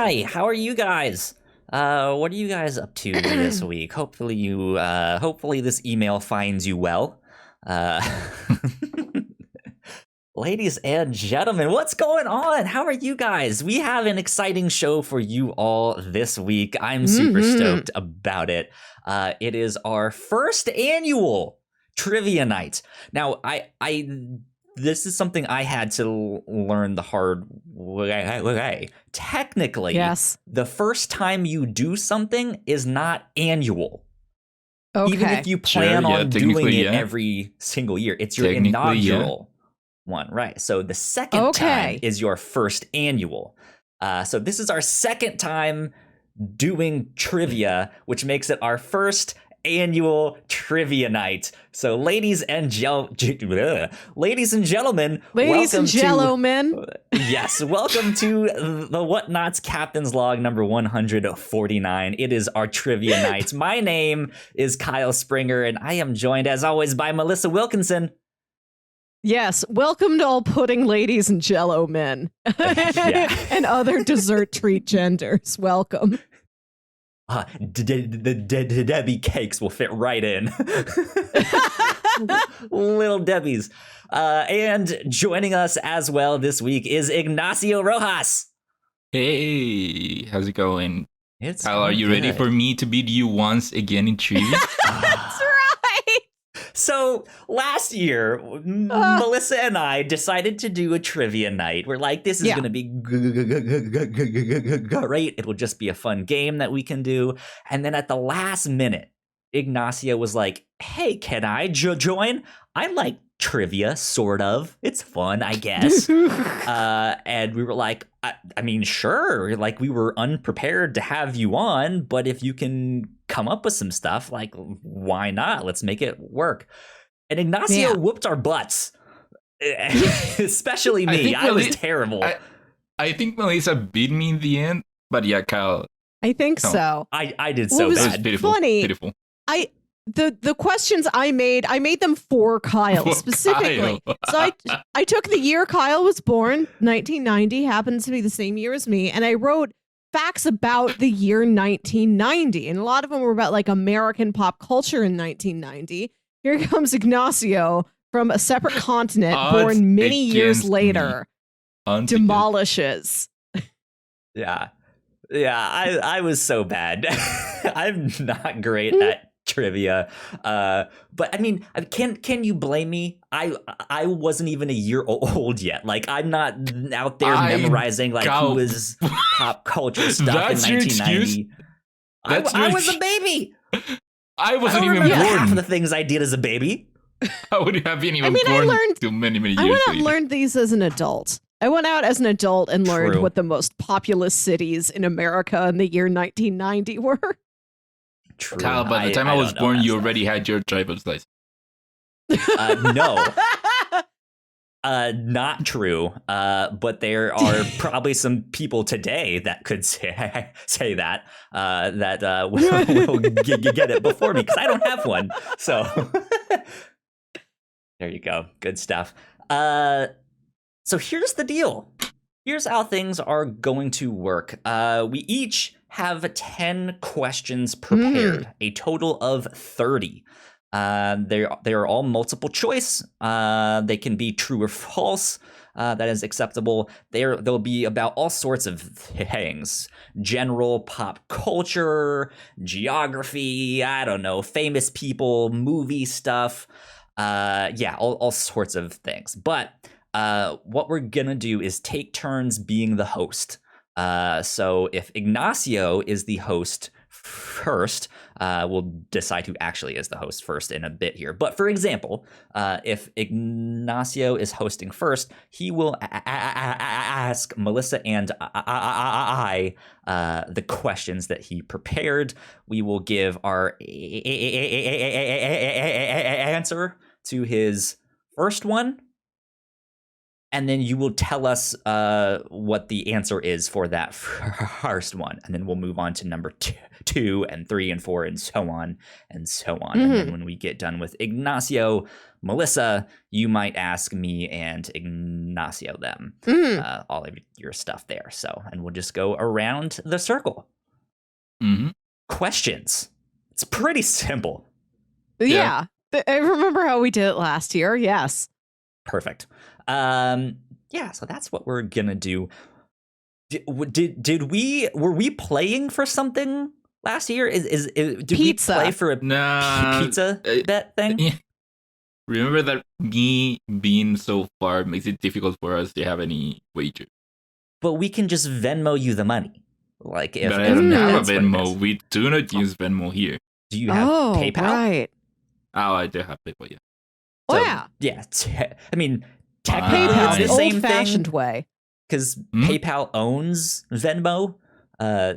Hi, how are you guys? What are you guys up to this week? Hopefully this email finds you well. Uh, Ladies and gentlemen, what's going on? How are you guys? We have an exciting show for you all this week. I'm super stoked about it. It is our first annual trivia night. Now, this is something I had to learn the hard way. Technically, Yes. the first time you do something is not annual. Okay. Even if you plan on doing it every single year, it's your inaugural one, right? So the second time is your first annual. So this is our second time doing trivia, which makes it our first annual trivia night. So ladies and gentlemen, yes, welcome to the Whatnauts Captain's Log number 149. It is our trivia night. My name is Kyle Springer, and I am joined as always by Melissa Wilkinson. Yes, welcome to all pudding ladies and jello men and other dessert treat genders. Welcome. The Debbie cakes will fit right in. Little Debbie's. And joining us as well this week is Ignacio Rojas. Hey, how's it going? Kyle, are you ready for me to beat you once again in trivia? That's right. So last year, Melissa and I decided to do a trivia night. We're like, this is going to be great. It will just be a fun game that we can do. And then at the last minute, Ignacio was like, hey, can I join? I like trivia, sort of. It's fun, I guess. And we were like, I mean, sure. Like, we were unprepared to have you on, but if you can come up with some stuff, like, why not? Let's make it work. And Ignacio whooped our butts, especially me. I was terrible. I think Melissa beat me in the end, but yeah, Kyle. I think so. I did so bad. That was pitiful. Funny. Pitiful. The questions I made them for Kyle specifically. So I took the year Kyle was born, 1990, happens to be the same year as me, and I wrote facts about the year 1990, and a lot of them were about like American pop culture in 1990. Here comes Ignacio from a separate continent, born many years later, demolishes. Yeah, I was so bad. I'm not great at trivia, but I mean, can you blame me? I wasn't even a year old yet. Like, I'm not out there memorizing like who was pop culture stuff in 1990. I was a baby. I wasn't even born. born. Half of the things I did as a baby. I would have been even born too many years I went out later. and learned these as an adult. I went out as an adult and learned what the most populous cities in America in the year 1990 were. True. Kyle, by the time I was born, you already had your driver's license. No. Not true. But there are probably some people today that could say that will get it before me, because I don't have one. So there you go. Good stuff. So here's the deal. Here's how things are going to work. We each have 10 questions prepared, a total of 30. They are all multiple choice. They can be true or false. That is acceptable. They'll be about all sorts of things: general pop culture, geography, I don't know, famous people, movie stuff. All sorts of things. But what we're gonna do is take turns being the host. So if Ignacio is the host first, we'll decide who actually is the host first in a bit here. But for example, if Ignacio is hosting first, he will ask Melissa and I the questions that he prepared. We will give our answer to his first one, and then you will tell us what the answer is for that first one, and then we'll move on to number 2 and 3 and 4 and so on and so on. And then when we get done with Ignacio, Melissa, you might ask me and Ignacio them all of your stuff there. So, and we'll just go around the circle. Questions. It's pretty simple. Yeah. I remember how we did it last year. Yes. Perfect. Yeah, so that's what we're gonna do. Were we playing for something last year? Did Pizza. we play for a pizza bet thing? Yeah. Remember that me being so far makes it difficult for us to have any wager. But we can just Venmo you the money. Like if But I don't have that's a what it Venmo. is. We do not use Venmo here. Do you have PayPal? Right. Oh, I do have PayPal, yeah. Oh, So, yeah. Yeah. I mean, technically PayPal's it's the the same old-fashioned thing way. because PayPal owns Venmo. I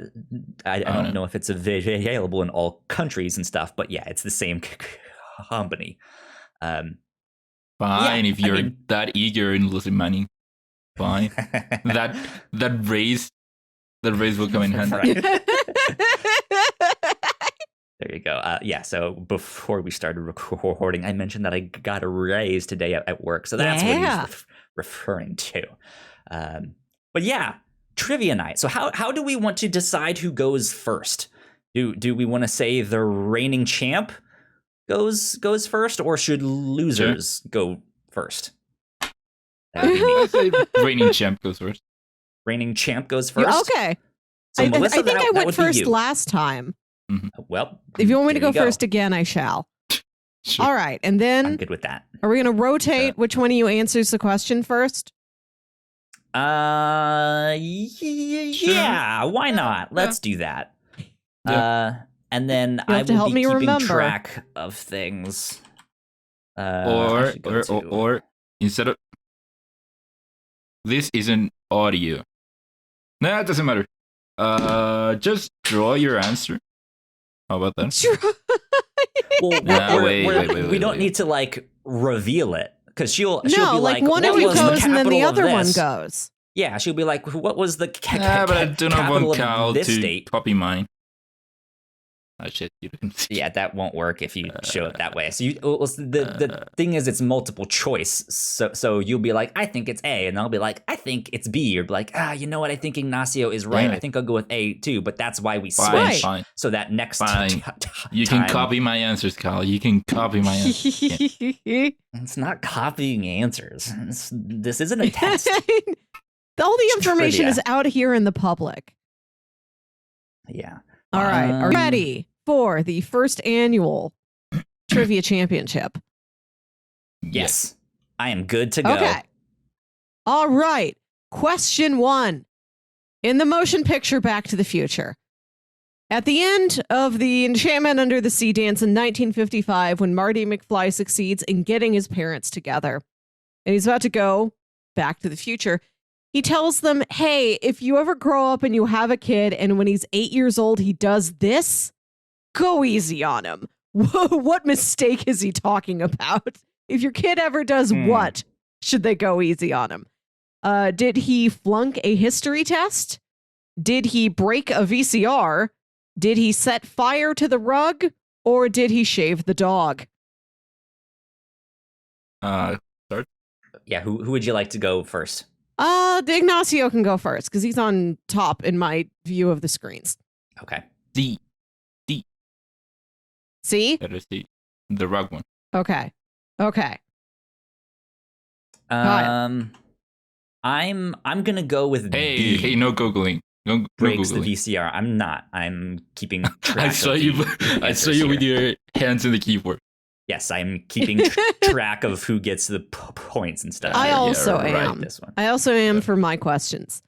don't know if it's available in all countries and stuff, but yeah, it's the same company. Fine, Yeah, if you're I mean- that eager in losing money, fine. that raise will come in handy. Right. There you go. Yeah, so before we started recording, I mentioned that I got a raise today at work. So that's what he's referring to. But yeah, trivia night. So how do we want to decide who goes first? Do we want to say the reigning champ goes first, or should losers go first? That would be me. I say reigning champ goes first. Reigning champ goes first. Yeah, okay. So I Melissa, think I that went would be first you. last time. Well, If you want me to there go you first again, I shall. Sure. All right. And I'm then good with that. are we going to rotate which one of you answers the question first? Yeah, why not? Let's do that. Yeah. And then You'll I have to will help be me keeping remember. track of things. Or instead of this isn't audio. Nah, it doesn't matter. Just draw your answer. How about that? well, Nah, wait, we don't wait. need to like reveal it because she'll be No, like, one what of you was the goes and then the capital of other one this? goes. Yeah, she'll be like, what was the But I do not capital want of Cal this to state? copy mine. Oh shit, you didn't see. Yeah, that won't work if you show it that way. So the thing is, it's multiple choice. So you'll be like, I think it's A, and I'll be like, I think it's B. You're like, you know what? I think Ignacio is right. Yeah. I think I'll go with A too. But that's why we switch. Right. Fine. So that next Fine. You can copy my answers, Cal. You can copy my answers. Yeah. It's not copying answers. This isn't a test. All the information Trivia. is out here in the public. Yeah. All right. Are you ready for the first annual trivia championship? Yes. I am good to go. Okay. All right. Question 1. In the motion picture Back to the Future, at the end of the Enchantment Under the Sea dance in 1955, when Marty McFly succeeds in getting his parents together and he's about to go back to the future, he tells them, hey, if you ever grow up and you have a kid and when he's 8 years old, he does this, go easy on him. What mistake is he talking about? If your kid ever does what, should they go easy on him? Did he flunk a history test? Did he break a VCR? Did he set fire to the rug? Or did he shave the dog? Start. Yeah. Who would you like to go first? Ignacio can go first because he's on top in my view of the screens. Okay. D. See? That is the rug one. Okay. I'm gonna go with B. Hey, no googling. No breaks the googling. VCR. I'm not. I'm keeping track. I saw of you. the I saw answers you with here. your hands in the keyboard. Yes, I'm keeping track of who gets the points and stuff. I here. also right. am. This one. I also am for my questions.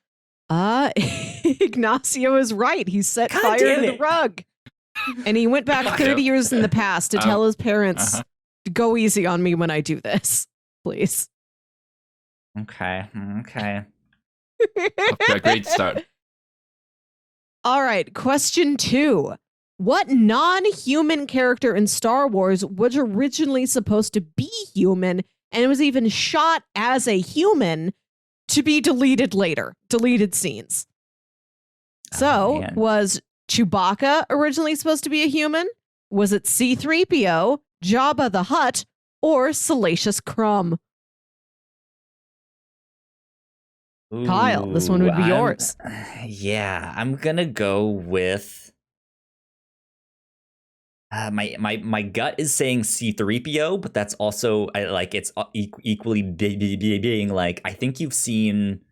Ignacio is right. He set God fire damn to the it. rug. And he went back 30 years in the past to tell his parents, go easy on me when I do this, please. Okay. A great start. All right, question 2. What non-human character in Star Wars was originally supposed to be human and was even shot as a human, to be deleted later. Deleted scenes. So, man. was Chewbacca originally supposed to be a human? Was it C-3PO, Jabba the Hutt, or Salacious Crumb? Kyle, this one would be yours. Yeah, I'm gonna go with my gut is saying C-3PO, but that's also it's equally being like I think you've seen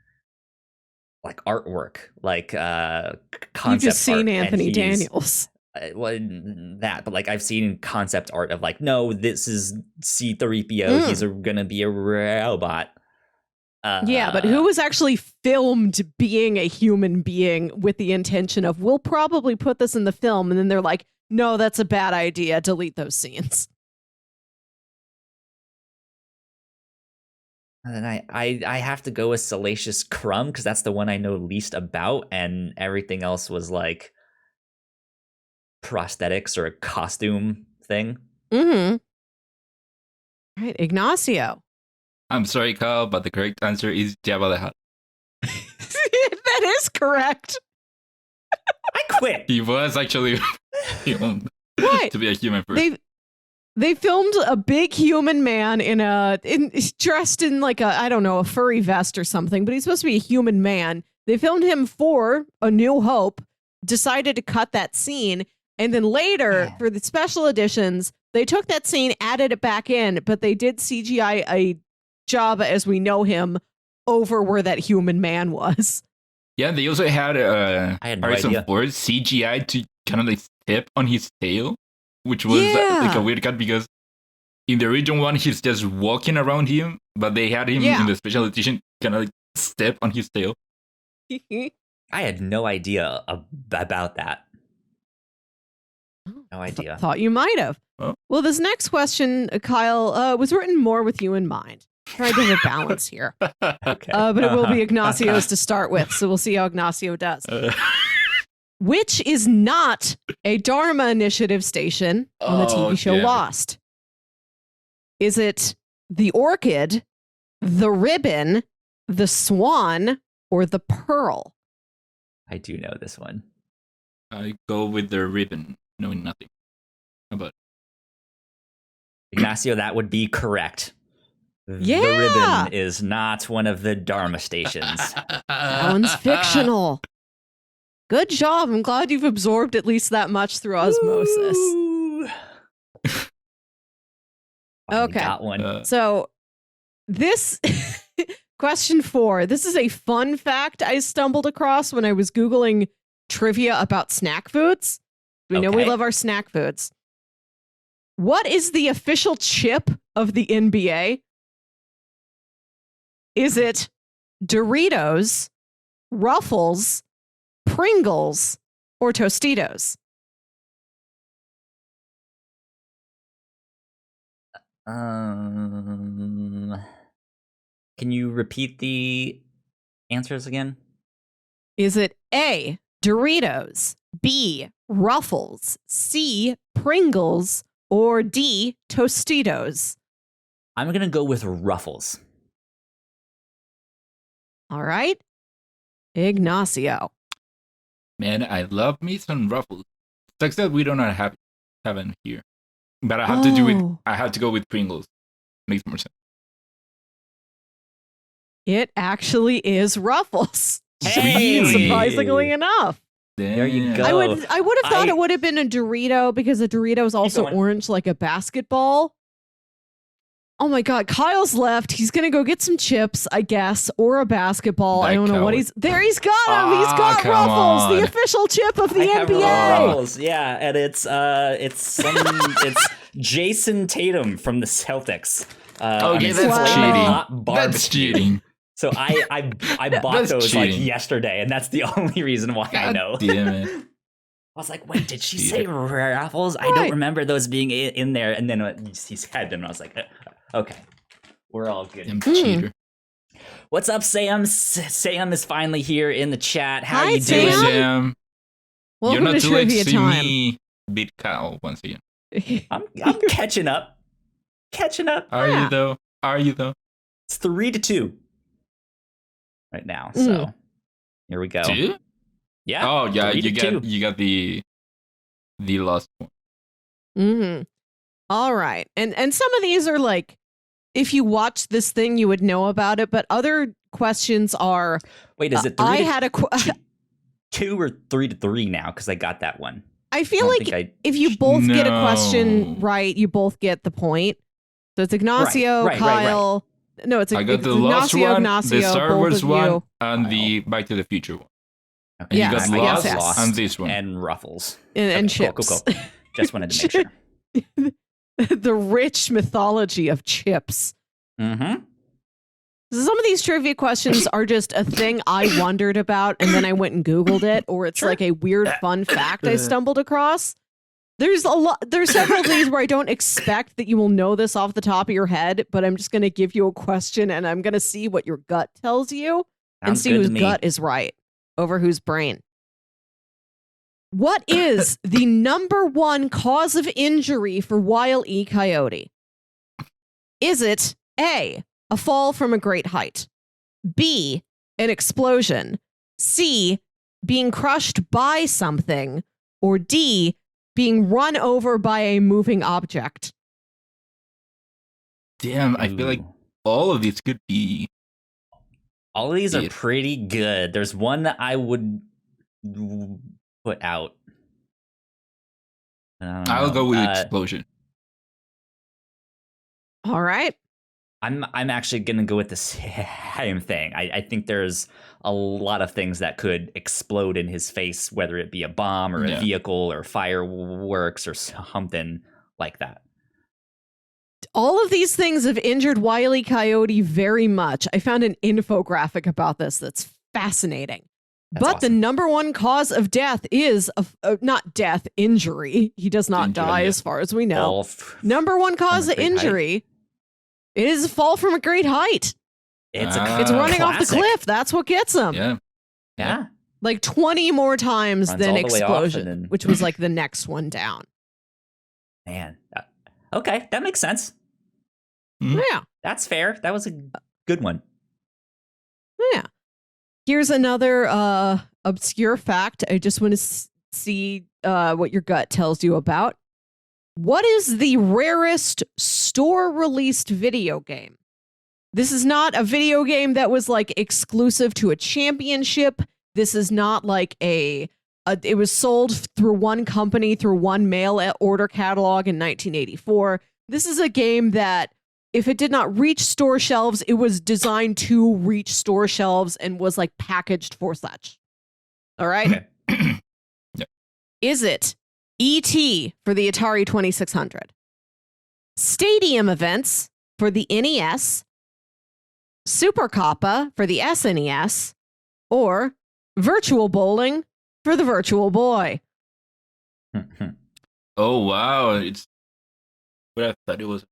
like artwork, like concept. You've just seen art, Anthony Daniels. Well, that, but like I've seen concept art of like, no, this is C-3PO. He's gonna be a robot. Yeah, but who was actually filmed being a human being with the intention of, we'll probably put this in the film, and then they're like, no, that's a bad idea. Delete those scenes. And then I have to go with Salacious Crumb because that's the one I know least about, and everything else was like prosthetics or a costume thing. Mm-hmm. All right, Ignacio. I'm sorry, Kyle, but the correct answer is Jabba the Hutt. That is correct. I quit. He was actually filmed Right. to be a human first. They filmed a big human man dressed in like a furry vest or something, but he's supposed to be a human man. They filmed him for A New Hope, decided to cut that scene, and then later for the special editions, they took that scene, added it back in, but they did CGI a Jabba as we know him over where that human man was. Yeah, they also had I had no Harrison idea. Ford CGI to kind of like step on his tail, which was like a weird cut because in the original one he's just walking around him, but they had him in the special edition kind of like step on his tail. I had no idea about that. No idea. Thought you might have. Oh. Well, this next question, Kyle, was written more with you in mind. Trying to have a balance here. Okay. But it will be Ignacio's to start with, so we'll see how Ignacio does. Which is not a Dharma Initiative station on the TV show Lost? Is it the orchid, the ribbon, the swan, or the pearl? I do know this one. I go with the ribbon, knowing nothing about it. Ignacio, that would be correct. Yeah. The ribbon is not one of the Dharma stations. That one's fictional. Good job. I'm glad you've absorbed at least that much through osmosis. Okay. Got one. So this question 4, this is a fun fact I stumbled across when I was Googling trivia about snack foods. We know we love our snack foods. What is the official chip of the NBA? Is it Doritos, Ruffles, Pringles, or Tostitos? Can you repeat the answers again? Is it A, Doritos, B, Ruffles, C, Pringles, or D, Tostitos? I'm going to go with Ruffles. All right. Ignacio. Man, I love me some Ruffles. Sucks that we don't have them here. But I have to do it. I have to go with Pringles. Makes more sense. It actually is Ruffles. Hey! Surprisingly enough. There you go. I would have thought it would have been a Dorito because a Dorito is also orange like a basketball. Oh my God, Kyle's left. He's going to go get some chips, I guess, or a basketball. I don't know what he's... There, he's got him. He's got Ruffles, the official chip of the NBA. Ruffles, yeah, and it's Jason Tatum from the Celtics. Okay, that's cheating. That's cheating. So I bought those like yesterday, and that's the only reason why I know. Damn it. I was like, wait, did she say Ruffles? I don't remember those being in there. And then he said them, and I was like, okay, we're all good. Damn cheater. What's up, Sam? Sam is finally here in the chat. How Hi, you doing, Sam? You're Welcome not to too late to trivia see time. me beat Kyle once again. I'm catching up. Catching up. Are you though? It's 3-2. right now. So here we go. 2? Yeah. Oh yeah, 3 to 2. you got the last one. Mm-hmm. All right. And some of these are like, if you watch this thing, you would know about it. But other questions are. Wait, is it 3 I to had a 2 or 3 to 3 now? Because I got that one. I feel like if you both get a question right, you both get the point. So it's Ignacio, Kyle. Right. No, it's I got the last Ignacio, one, Ignacio, the Star both Wars of one, you. and the Back to the Future one. Okay, Yes, you got yes, Lost, yes. and this one. And Ruffles. And Okay, chips. Cool. Just wanted to make sure. The rich mythology of chips. Mm-hmm. Some of these trivia questions are just a thing I wondered about, and then I went and Googled it, or it's like a weird fun fact I stumbled across. There's several of these where I don't expect that you will know this off the top of your head, but I'm just going to give you a question, and I'm going to see what your gut tells you and see whose gut is right over whose brain. What is the number one cause of injury for Wile E. Coyote? Is it A, a fall from a great height, B, an explosion, C, being crushed by something, or D, being run over by a moving object? Damn, I feel like all of these could be. All of these are pretty good. There's one that I would put out. I'll go with explosion. All right. I'm actually gonna go with the same thing. I think there's a lot of things that could explode in his face, whether it be a bomb or a vehicle or fireworks or something like that. All of these things have injured Wile E. Coyote very much. I found an infographic about this that's fascinating. But the number one cause of death is not death, injury. He does not die, as far as we know. Number one cause of injury is a fall from a great height. It's running off the cliff. That's what gets him. Yeah. Like 20 more times Runs than all the way off explosion, which was like the next one down. Man. Okay, that makes sense. Yeah. That's fair. That was a good one. Yeah. Here's another obscure fact. I just want to see what your gut tells you about. What is the rarest store-released video game? This is not a video game that was like exclusive to a championship. This is not like it was sold through one company, through one mail order catalog in 1984. This is a game that, if it did not reach store shelves, it was designed to reach store shelves and was like packaged for such. All right. Okay. Is it E.T. for the Atari 2600? Stadium Events for the NES? Super Kappa for the SNES? Or Virtual Bowling for the Virtual Boy? Oh, wow. It's what I thought it was.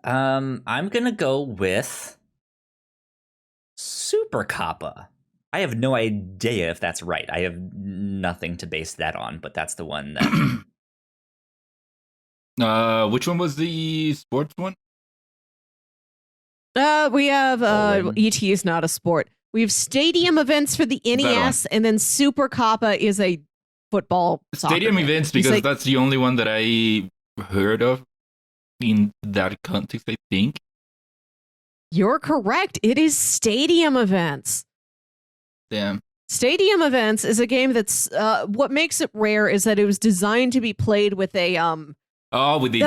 I'm gonna go with Super Kappa. I have no idea if that's right. I have nothing to base that on, but that's the one that. Which one was the sports one? We have ET is not a sport. We have Stadium Events for the NES, and then Super Kappa is a football Stadium Events, because that's the only one that I heard of in that context, I think. You're correct. It is Stadium Events. Damn. Stadium Events is a game that's what makes it rare is that it was designed to be played with a with the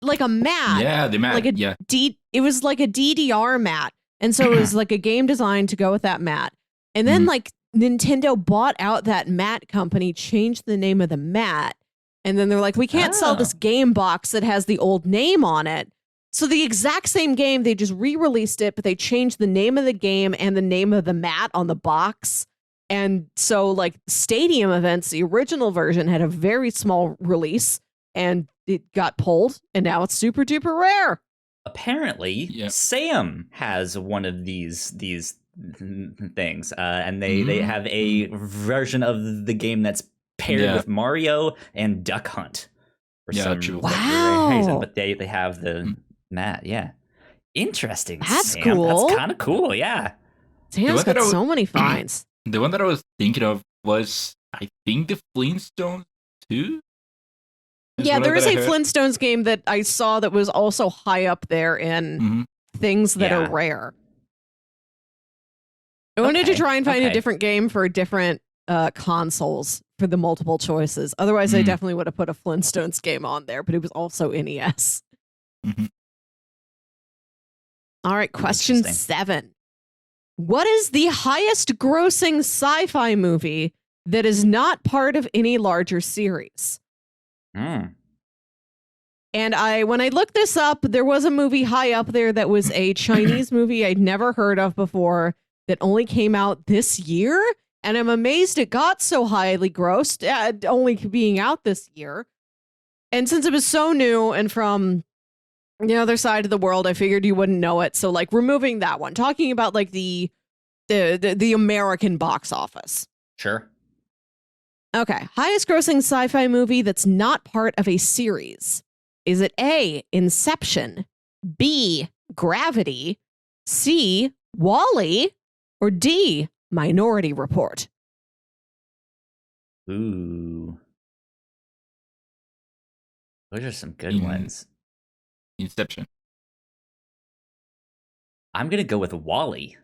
like a mat. Yeah, the mat. It was like a DDR mat. And so it was like a game designed to go with that mat. And then like Nintendo bought out that mat company, changed the name of the mat. And then they're like, we can't sell this game box that has the old name on it. So the exact same game, they just re-released it, but they changed the name of the game and the name of the mat on the box. And so like Stadium Events, the original version had a very small release and it got pulled and now it's super duper rare. Apparently, Sam has one of these things, and they have a version of the game that's paired with Mario and Duck Hunt for some reason. But they have the mat. Yeah, Interesting. That's Sam. cool. That's kind of cool. Yeah. Sam's got so many finds. The one that I was thinking of was, I think, the Flintstones too. Yeah, there is a Flintstones game that I saw that was also high up there in things that are rare. I wanted to try and find a different game for different consoles for the multiple choices. Otherwise, I definitely would have put a Flintstones game on there, but it was also NES. All right, question 7. What is the highest grossing sci-fi movie that is not part of any larger series? And when I looked this up, there was a movie high up there that was a Chinese movie I'd never heard of before that only came out this year. And I'm amazed it got so highly grossed, only being out this year. And since it was so new and from the other side of the world, I figured you wouldn't know it. So like removing that one, talking about like the American box office. Sure. Okay. Highest grossing sci-fi movie that's not part of a series. Is it A, Inception, B, Gravity, C, Wall-E, or D, Minority Report? Ooh. Those are some good ones. Inception. I'm going to go with Wall-E.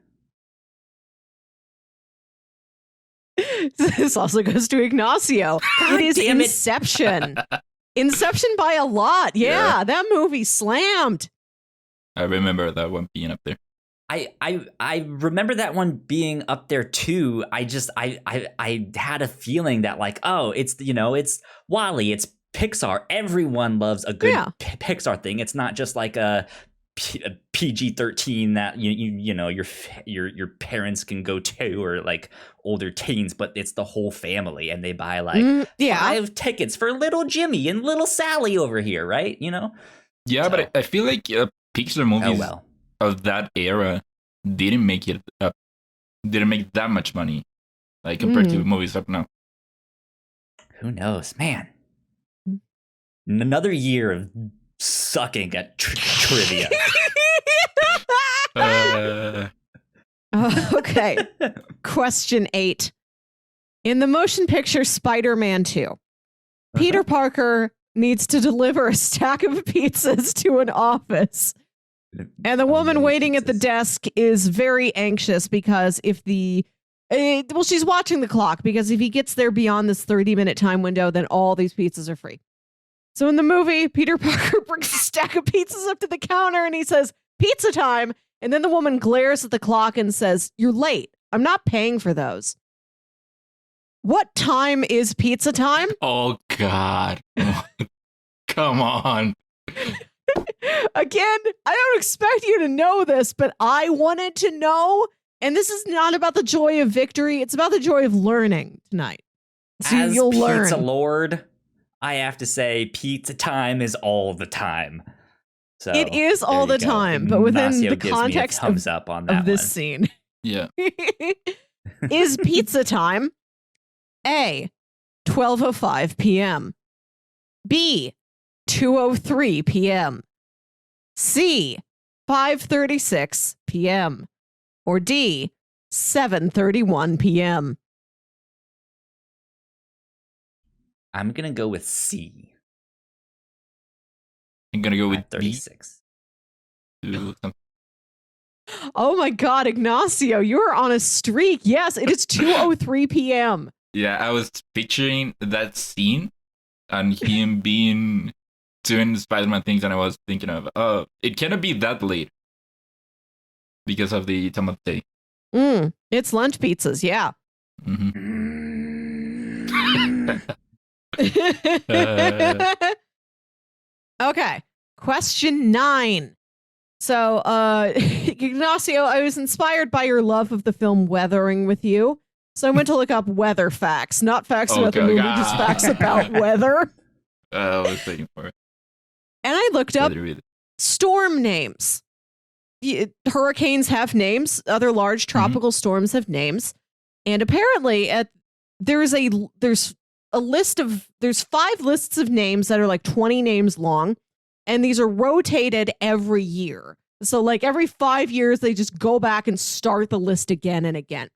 This also goes to Ignacio. God, it is damn it. Inception. Inception by a lot. Yeah, that movie slammed. I remember that one being up there. I remember that one being up there too. I had a feeling that like, oh, it's Wall-E, it's Pixar. Everyone loves a good Pixar thing. It's not just like a PG-13 that your parents can go to, or like older teens, but it's the whole family and they buy like 5 tickets for little Jimmy and little Sally over here, right? Yeah, so. But I feel like Pixar movies of that era didn't make that much money, like compared to movies up now. Who knows, man? Another year of sucking at trivia. Okay. Question 8. In the motion picture Spider-Man 2, Peter Parker needs to deliver a stack of pizzas to an office. And the woman waiting at the desk is very anxious because she's watching the clock, because if he gets there beyond this 30-minute time window, then all these pizzas are free. So in the movie, Peter Parker brings a stack of pizzas up to the counter and he says, "Pizza time." And then the woman glares at the clock and says, "You're late. I'm not paying for those." What time is pizza time? Oh, God. Come on. Again, I don't expect you to know this, but I wanted to know. And this is not about the joy of victory. It's about the joy of learning tonight. So As you'll Pizza learn. Lord, I have to say pizza time is all the time. So it is all the time, but within Ignacio the gives me a context thumbs up on that of this one. scene. Yeah. Is pizza time A, 12:05 p.m., B, 2:03 p.m., C, 5:36 p.m., or D, 7:31 p.m.? I'm going to go with C. I'm going to go with 36. Oh my God, Ignacio, you're on a streak. Yes, it is 2:03 p.m. Yeah, I was picturing that scene and him doing Spider-Man things, and I was thinking of, it cannot be that late because of the time of day. It's lunch pizzas, yeah. Okay, question 9. So, Ignacio, I was inspired by your love of the film Weathering with You. So I went to look up weather facts, not facts about the movie, just facts about weather. I was waiting for it. And I looked up storm names. Hurricanes have names. Other large tropical storms have names. And apparently there's 5 lists of names that are like 20 names long. And these are rotated every year. So like every 5 years, they just go back and start the list again and again.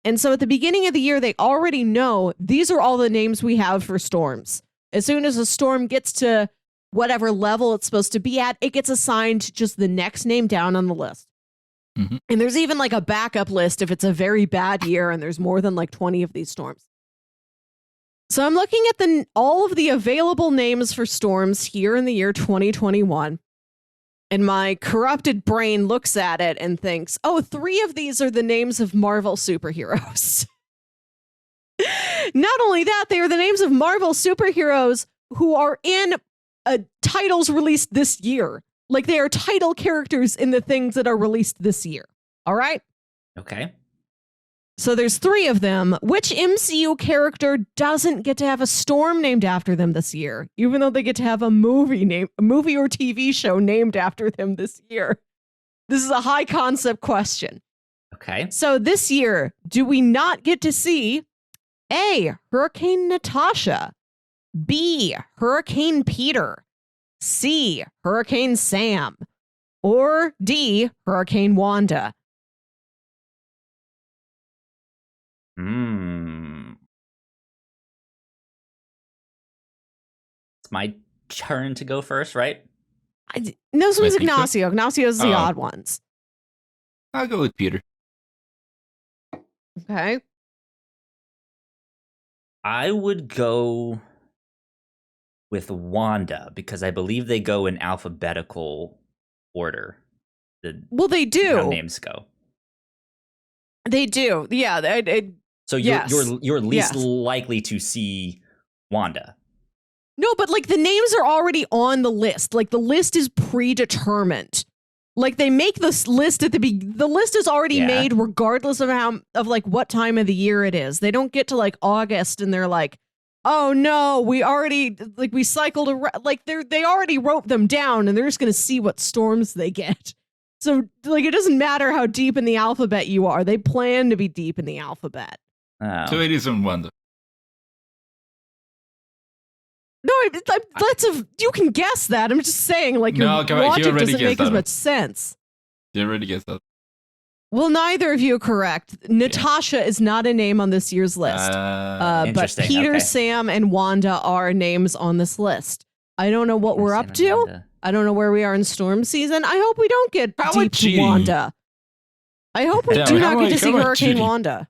And so at the beginning of the year, they already know these are all the names we have for storms. As soon as a storm gets to whatever level it's supposed to be at, it gets assigned just the next name down on the list. Mm-hmm. And there's even like a backup list if it's a very bad year and there's more than like 20 of these storms. So I'm looking at all of the available names for storms here in the year 2021. And my corrupted brain looks at it and thinks, oh, 3 of these are the names of Marvel superheroes. Not only that, they are the names of Marvel superheroes who are in titles released this year. Like they are title characters in the things that are released this year. All right? Okay. So there's 3 of them. Which MCU character doesn't get to have a storm named after them this year, even though they get to have a movie or TV show named after them this year? This is a high concept question. Okay. So this year, do we not get to see A, Hurricane Natasha, B, Hurricane Peter, C, Hurricane Sam, or D, Hurricane Wanda? It's my turn to go first, right? No, this one's I think so. Ignacio. Ignacio's the odd ones. I'll go with Peter. Okay. I would go with Wanda because I believe they go in alphabetical order. Well, they How do. names go. They do. Yeah. So Yes. you're least Yes. likely to see Wanda. No, but like the names are already on the list. Like the list is predetermined. Like they make this list at the list is already made regardless of like what time of the year it is. They don't get to like August and they're like, oh no, we cycled around. Like they already wrote them down and they're just gonna see what storms they get. So like it doesn't matter how deep in the alphabet you are. They plan to be deep in the alphabet. Oh. So it isn't Wanda. No, you can guess that. I'm just saying, like, your logic doesn't make as much sense. You already guessed that. Well, neither of you are correct. Natasha is not a name on this year's list. But Interesting, Peter, okay. Sam, and Wanda are names on this list. I don't know what we're up to. Wanda. I don't know where we are in storm season. I hope we don't get How deep about to cheating? Wanda. I hope we do not get to see Hurricane cheating? Wanda.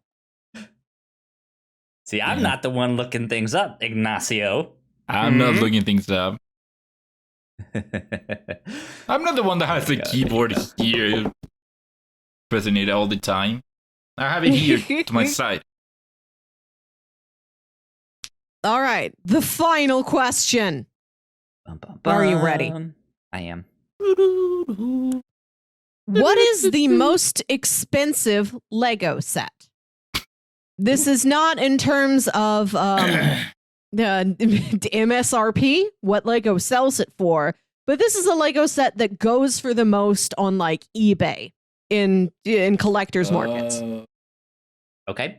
See, I'm not the one looking things up, Ignacio. I'm not looking things up. I'm not the one that has the keyboard here, pressing it all the time. I have it here to my side. All right, the final question. Bum, bum, bum. Are you ready? I am. What is the most expensive Lego set? This is not in terms of the MSRP, what Lego sells it for, but this is a Lego set that goes for the most on like eBay in collectors markets. Okay.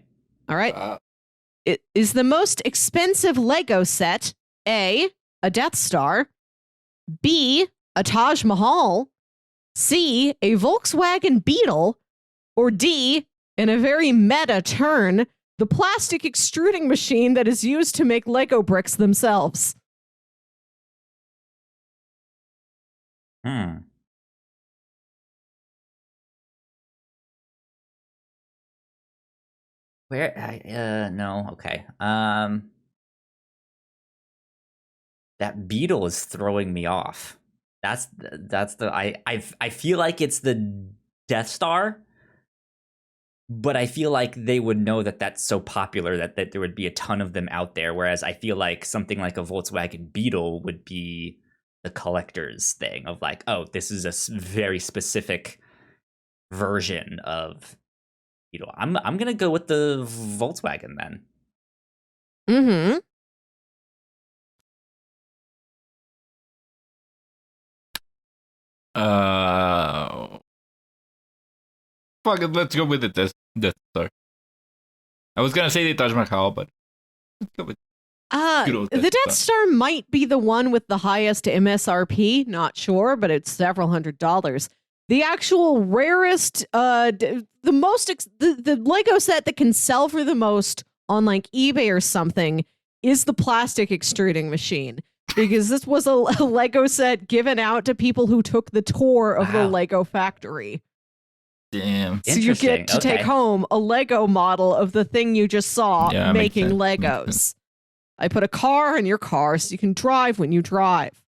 All right. It is the most expensive Lego set A, a Death Star, B, a Taj Mahal, C, a Volkswagen Beetle, or D, in a very meta turn, the plastic extruding machine that is used to make Lego bricks themselves. Where? No. Okay. That beetle is throwing me off. That's the I feel like it's the Death Star, but I feel like they would know that that's so popular that there would be a ton of them out there. Whereas I feel like something like a Volkswagen Beetle would be the collector's thing of like, oh, this is a very specific version of Beetle. I'm gonna go with the Volkswagen then. Mm-hmm. Fuck it, let's go with the Death Star. I was gonna say the Taj Mahal, but let's go with good old the Death Star might be the one with the highest MSRP. Not sure, but it's several $100s. the actual rarest, the Lego set that can sell for the most on like eBay or something is the plastic extruding machine. Because this was a Lego set given out to people who took the tour of the Lego factory. Damn. So you get to take home a Lego model of the thing you just saw making Legos. I put a car in your car so you can drive when you drive.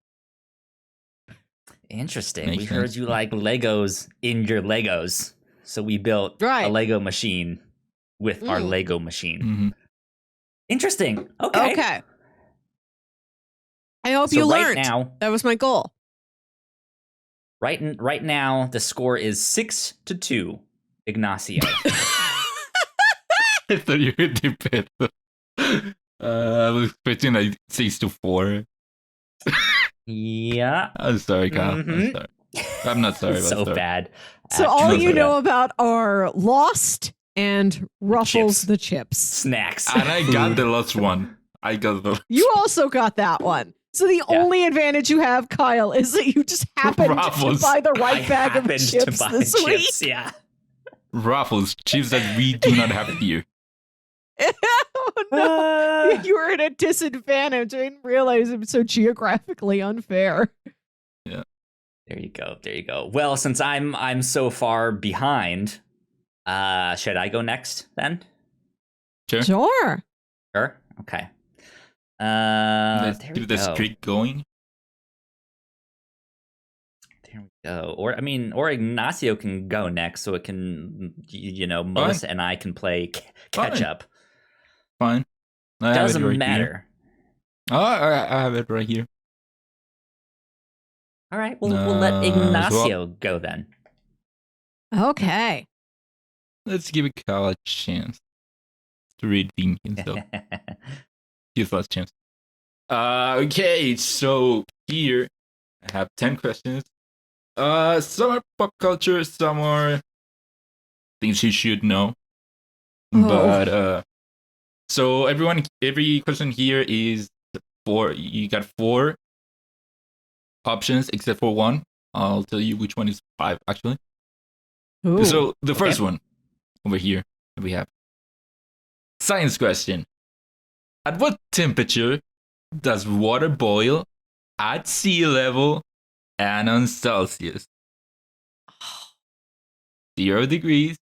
Interesting. We heard you like Legos in your Legos. So we built a Lego machine with our Lego machine. Mm-hmm. Interesting. Okay. I hope you learned. Now, that was my goal. Right now, the score is 6-2, Ignacio. I thought you hit the bit. I was expecting like 6-4. Yeah. I'm sorry, Kyle. Mm-hmm. I'm sorry. I'm not sorry. So sorry. bad. So all you know about are Lost and Ruffles the chips. Snacks. And I got the last one. You also got that one. So the only advantage you have, Kyle, is that you just happened to buy the right bag of chips this week. Yeah. Ruffles, chips that we do not have here. Oh, no. You were at a disadvantage. I didn't realize it was so geographically unfair. Yeah. There you go. Well, since I'm so far behind, should I go next then? Sure. Okay. Let's keep the streak going. There we go. Or Ignacio can go next, so it can, Melissa and I can play catch up. Fine. Doesn't matter. Oh, I have it right here. All right. We'll let Ignacio go then. Okay. Let's give Kyle a chance to redeem himself. His last chance. Okay, so here I have 10 questions. Some are pop culture, some are things you should know. But so every question here is you got 4 options except for one. I'll tell you which one is 5 actually. Ooh. So the first one over here we have science question. At what temperature does water boil at sea level and on Celsius? 0 degrees,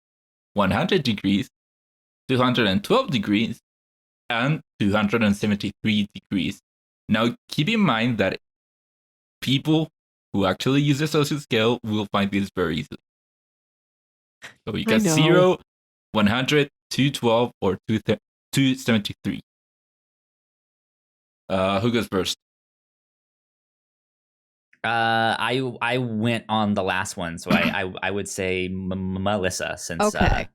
100 degrees, 212 degrees, and 273 degrees. Now, keep in mind that people who actually use the Celsius scale will find this very easily. So you got 0, 100, 212, or 273. Who goes first? I went on the last one, so I would say Melissa since. Okay.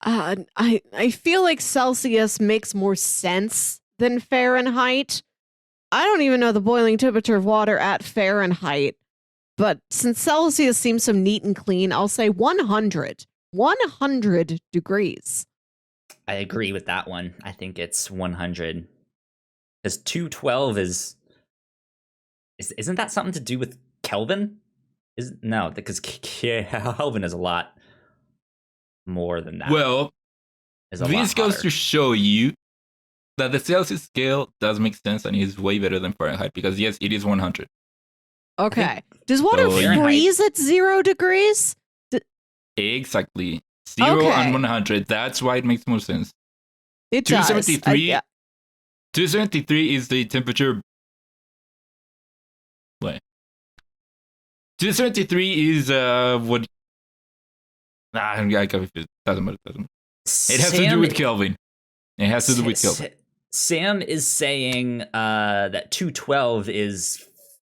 I feel like Celsius makes more sense than Fahrenheit. I don't even know the boiling temperature of water at Fahrenheit, but since Celsius seems so neat and clean, I'll say 100. 100 degrees. I agree with that one. I think it's 100. Because 212 isn't that something to do with Kelvin? No, because Kelvin is a lot more than that. Well, this goes to show you that the Celsius scale does make sense and is way better than Fahrenheit because yes, it is 100. Okay. Does water freeze at 0 degrees? Exactly. 0 and 100. That's why it makes more sense. It 273, does. 273 is the temperature. Wait. 273 is what? I got it. Doesn't matter. It has to do with Kelvin. It has to do with Kelvin. Sam is saying that 212 is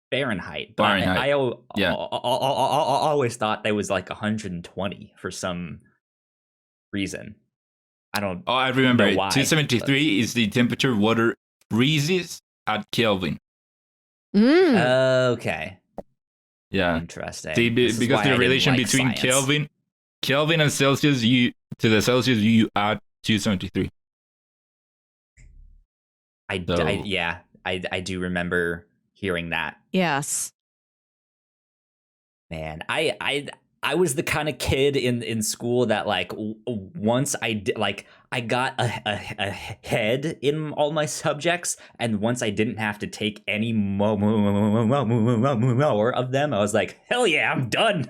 Fahrenheit, but I always thought that was like 120 for some reason. I don't. Oh, I remember. Know why, 273 is the temperature water freezes at Kelvin. Okay. Yeah. Interesting. See, because the relation between Kelvin and Celsius, to the Celsius you add 273. I do remember hearing that. Yes. Man, I was the kind of kid in school that like once I did like I got a head in all my subjects, and once I didn't have to take any more of them, I was like, hell yeah, I'm done.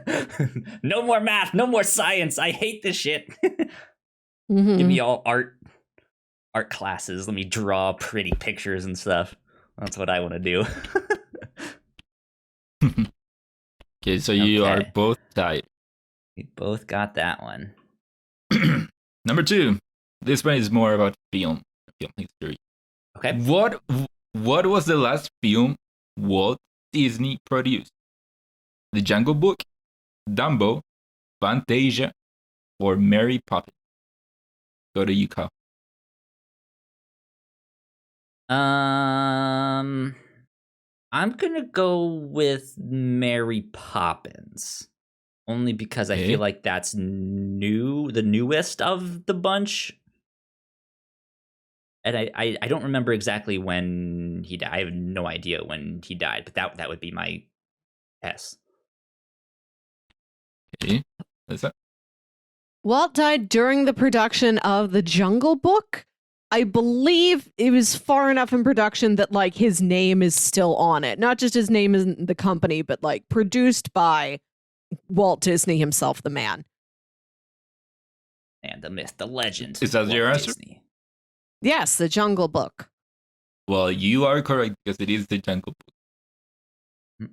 No more math, no more science. I hate this shit. Give me all art classes. Let me draw pretty pictures and stuff. That's what I want to do. Okay, so you are both tied. We both got that one. Number 2. This one is more about film history. Okay. What was the last film Walt Disney produced? The Jungle Book, Dumbo, Fantasia, or Mary Poppins? Go to you, Kyle. I'm gonna go with Mary Poppins, only because I feel like that's the newest of the bunch, and I don't remember exactly when he died. I have no idea when he died, but that would be my guess. Okay, what's that? Walt died during the production of The Jungle Book. I believe it was far enough in production that like his name is still on it. Not just his name in the company, but like produced by Walt Disney himself, the man. And the myth, the legend. Is that your answer? Disney. Yes, The Jungle Book. Well, you are correct because it is The Jungle Book. I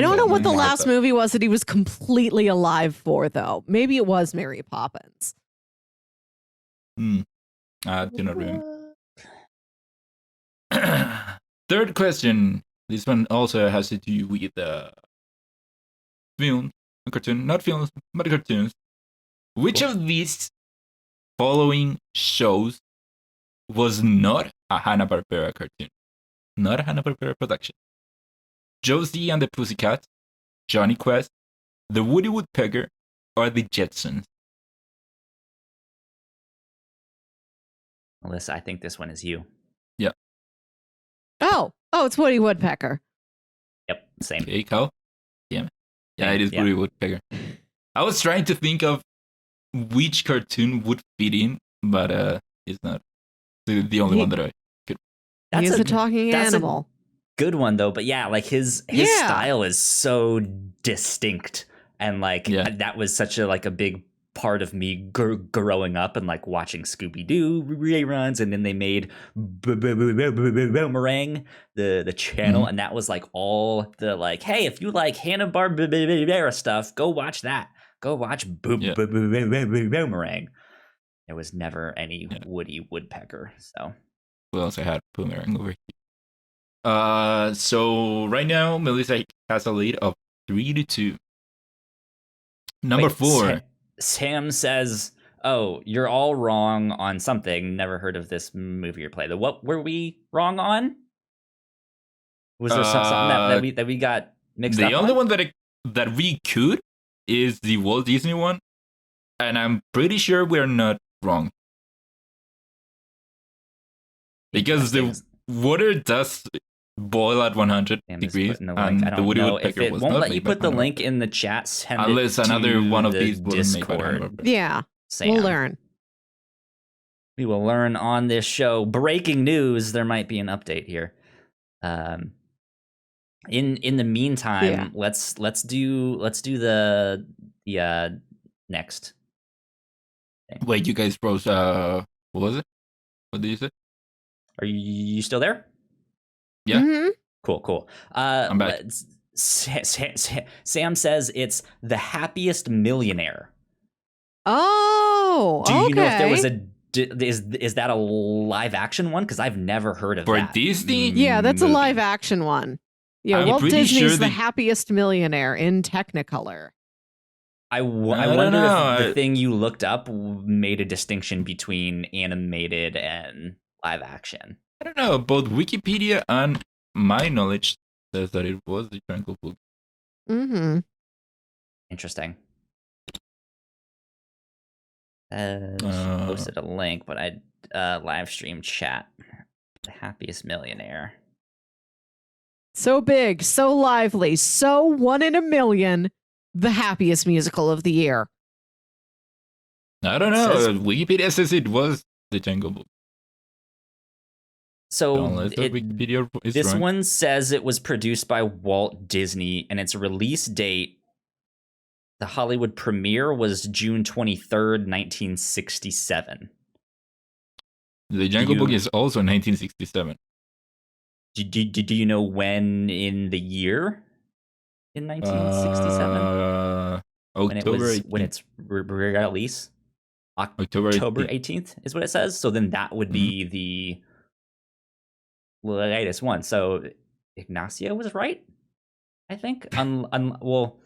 don't know what the last movie was that he was completely alive for, though. Maybe it was Mary Poppins. I do not remember. Third question. This one also has to do with film, a cartoon, not films, but cartoons. Which of these following shows was not a Hanna-Barbera cartoon? Not a Hanna-Barbera production. Josie and the Pussycats, Johnny Quest, The Woody Woodpecker, or The Jetsons? Melissa, I think this one is you. Yeah. Oh, it's Woody Woodpecker. Yep, same. Okay, Kyle? Damn it. Yeah, it is Woody Woodpecker. I was trying to think of which cartoon would fit in, but it's not the only one that I could. He's a talking animal. Good one though, but yeah, like his style is so distinct, and like that was such a big part of me growing up and like watching Scooby-Doo reruns, and then they made Boomerang the channel, and that was like all the like, hey, if you like Hanna-Barbera stuff, go watch that. Go watch Boomerang. There was never any Woody Woodpecker, so. We also had Boomerang over here. So right now, Melissa has a lead of 3-2. Number 4. Sam says, "Oh, you're all wrong on something. Never heard of this movie or play. What were we wrong on? Was there something that we got mixed up? The only one that we could is the Walt Disney one, and I'm pretty sure we're not wrong because the water does boil at 100 degrees, and the Woody Woodpecker was not. Won't let you put the link in the chat. Send unless another one of these Discord. Yeah, Sam. We'll learn. We will learn on this show. Breaking news: there might be an update here. In the meantime, let's do the next thing. Wait, you guys froze. What was it? What did you say? Are you still there? Yeah. Mm-hmm. Cool. I'm back. Sam says it's The Happiest Millionaire. Oh, do you know if there was is that a live action one? Because I've never heard of that. For Disney? Yeah, that's a live action one. Yeah, Walt Disney's The Happiest Millionaire in Technicolor. I wonder if the thing you looked up made a distinction between animated and live action. I don't know. Both Wikipedia and my knowledge says that it was the Jungle Book. Mm-hmm. Interesting. Posted a link, but I live stream chat. The Happiest Millionaire. So big, so lively, so 1 in a million, the happiest musical of the year. I don't know. Wikipedia says it was the Jungle Book. So this wrong. one says it was produced by Walt Disney, and its release date, the Hollywood premiere, was June 23rd, 1967. The Jungle Book is also 1967. Do you know when in the year in 1967? When it's released? October 18th is what it says. So then that would be the latest one. So Ignacio was right, I think. Well,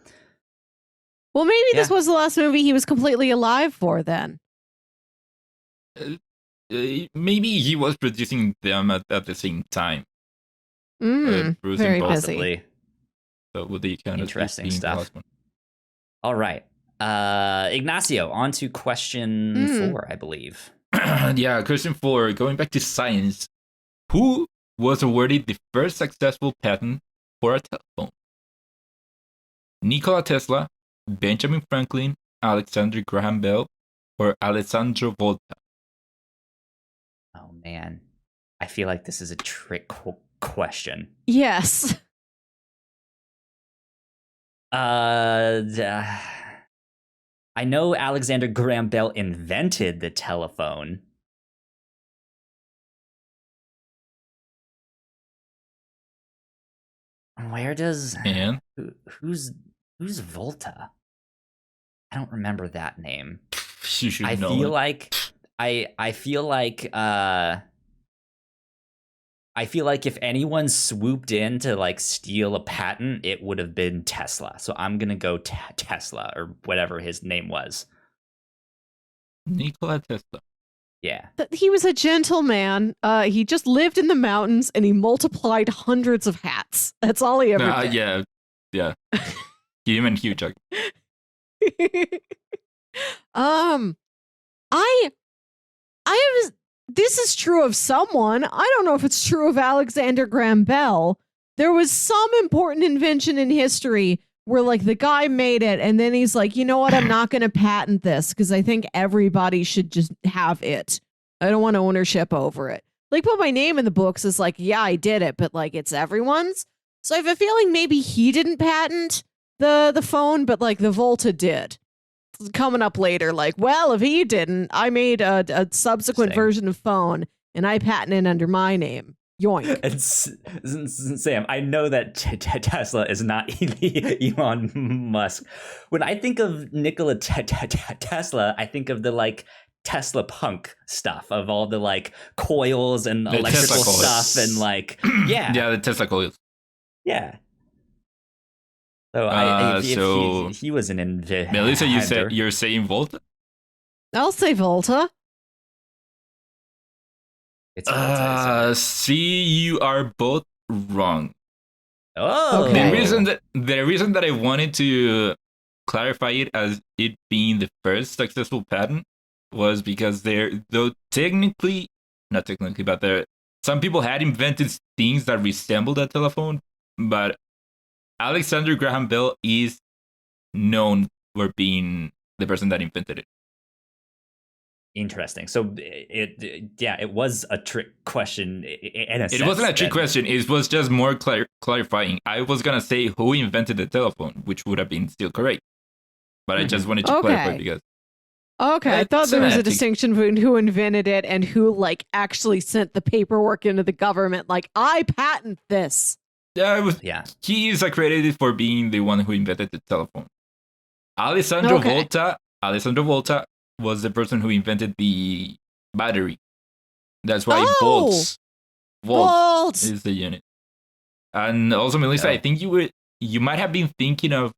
maybe this was the last movie he was completely alive for then. Maybe he was producing them at the same time. Very busy. So would they kind of interesting stuff. All right. Ignacio, on to question 4, I believe. Yeah, question 4. Going back to science. Who was awarded the first successful patent for a telephone? Nikola Tesla, Benjamin Franklin, Alexander Graham Bell, or Alessandro Volta? Oh, man. I feel like this is a trick question. Yes. I know Alexander Graham Bell invented the telephone. Where does who's Volta? I don't remember that name. You should know. I feel like if anyone swooped in to like steal a patent, it would have been Tesla. So I'm gonna go Tesla, or whatever his name was. Nikola Tesla. Yeah. He was a gentleman. He just lived in the mountains and he multiplied hundreds of hats. That's all he ever did. Yeah. Him and Hugh Jackman. This is true of someone. I don't know if it's true of Alexander Graham Bell. There was some important invention in history where like the guy made it and then he's like, you know what? I'm not going to patent this because I think everybody should just have it. I don't want ownership over it. Like put my name in the books is like, yeah, I did it, but like it's everyone's. So I have a feeling maybe he didn't patent the phone, but like the Volta did. Coming up later, like, well, if he didn't, I made a subsequent version of phone and I patented under my name. Yoink. Sam, I know that Tesla is not Elon Musk. When I think of Nikola Tesla, I think of the like Tesla punk stuff of all the like coils and the electrical stuff and like the Tesla coils. Yeah. So he was an inventor. Melissa, you're saying Volta? I'll say Volta. It's Volta. See, you are both wrong. Oh, okay. The reason that I wanted to clarify it as it being the first successful patent was because some people had invented things that resembled a telephone, but Alexander Graham Bell is known for being the person that invented it. Interesting. So it was a trick question. It wasn't a trick question. It was just more clarifying. I was gonna say who invented the telephone, which would have been still correct, but I just wanted to clarify because. Okay, I thought there was a distinction between who invented it and who like actually sent the paperwork into the government. Like, I patent this. Yeah, he is accredited for being the one who invented the telephone. Alessandro Volta was the person who invented the battery. That's why Volt is the unit. And also, Melissa, I think you might have been thinking of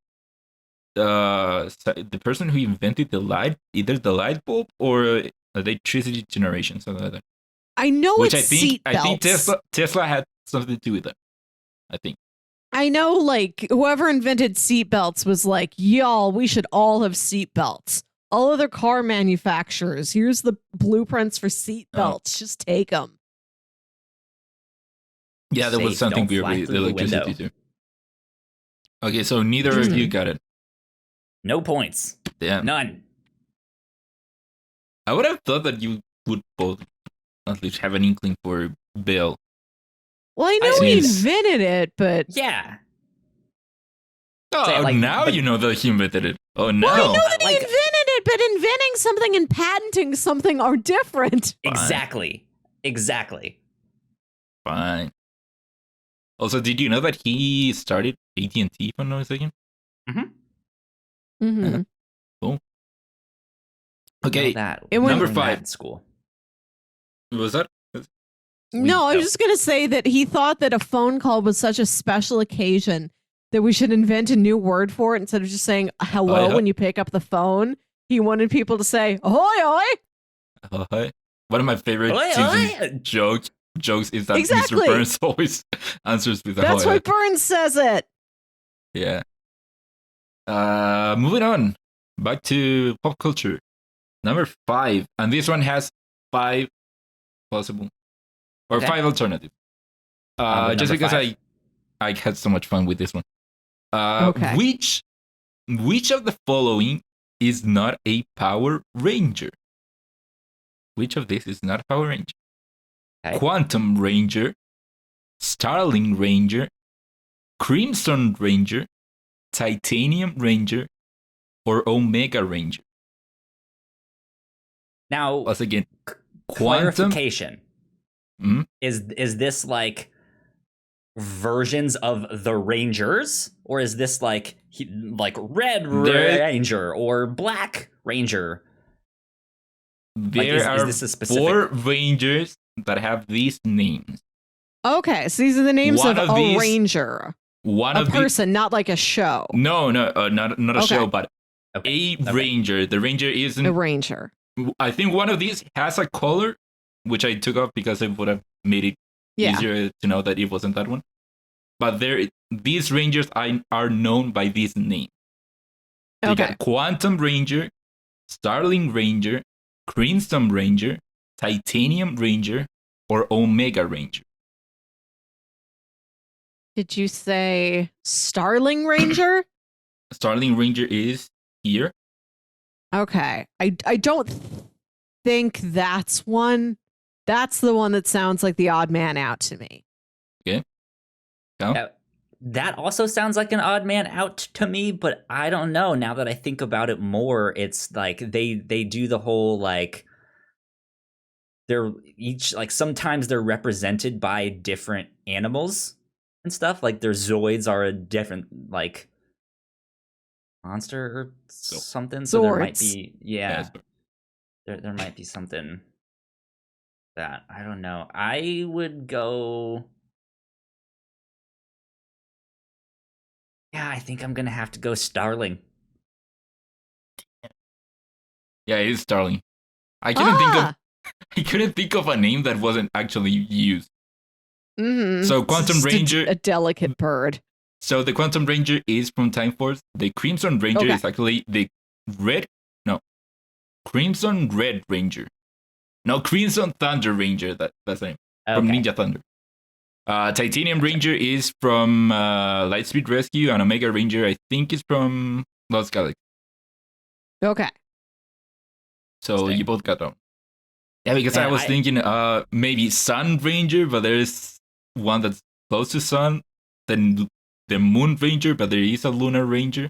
the person who invented either the light bulb or electricity generation, something like that. I know I think Tesla had something to do with that. I think. I know, like, whoever invented seatbelts was like, y'all, we should all have seatbelts. All other car manufacturers, here's the blueprints for seatbelts. Just take them. Yeah, there was Safe, something don't weird fly with through the electricity window. too. Okay, so neither of you got it. No points. Damn. None. I would have thought that you would both at least have an inkling for Bill. Well, I know he Since- invented it, but Yeah. Oh, Say, like, now but- you know that he invented it. Oh, no. well, I know that he Like- invented it, but inventing something and patenting something are different. Fine. Exactly. Fine. Also, did you know that he started AT&T, if I'm not mistaken? Mm-hmm. Okay, Know that. It went- Number Learned that 5. in school. Was that? No, I was No. just going to say that he thought that a phone call was such a special occasion that we should invent a new word for it instead of just saying hello yeah. when you pick up the phone. He wanted people to say, ahoy, ahoy. Hi. One of my favorite Oi, Simpsons oi. jokes is that Exactly. Mr. Burns always answers with a That's hi. why Burns says it. Yeah. Moving on. Back to pop culture. Number 5. And this one has 5 possible or Okay. 5 alternatives. with Just number because 5. I had so much fun with this one. Okay. Which of the following is not a Power Ranger? Which of this is not a Power Ranger? Okay. Quantum Ranger, Starling Ranger, Crimson Ranger, Titanium Ranger, or Omega Ranger? Now, Once again, Quantum. clarification. Mhm. Is this like versions of the Rangers, or is this like Red There- Ranger or Black Ranger? There is are this a specific- 4 Rangers that have these names. Okay, so these are the names One of of a these- ranger, One a of the person, not like a show. not a Okay. show, but Okay. a ranger. The ranger isn't. A ranger. I think one of these has a color, which I took off because it would have made it Yeah. easier to know that it wasn't that one. But these rangers are known by these names. You Okay. got Quantum Ranger, Starling Ranger, Crimson Ranger, Titanium Ranger, or Omega Ranger. Did you say Starling Ranger? Starling Ranger is here. Okay. I don't think that's one. That's the one that sounds like the odd man out to me. No? That also sounds like an odd man out to me, but I don't know. Now that I think about it more, it's like they do the whole like they're each like sometimes they're represented by different animals and stuff. Like their Zoids are a different like monster or something. So there might Zords. be Yes. there might be something that I don't know. I would go. Yeah, I think I'm gonna have to go Starling. Yeah, it is Starling. I couldn't Ah! think of a name that wasn't actually used. Mhm. So It's Quantum just Ranger. a delicate bird. So the Quantum Ranger is from Time Force. The Crimson Ranger Okay. is actually the Crimson Red Ranger. No, Crimson Thunder Ranger. That's the name. From Okay. Ninja Thunder. Titanium Ranger is from Lightspeed Rescue, and Omega Ranger I think is from Lost Galaxy. Okay. So Interesting. you both got them. Yeah, because I Man, was I- thinking maybe Sun Ranger, but there's one that's close to Sun. Then the Moon Ranger, but there is a Lunar Ranger.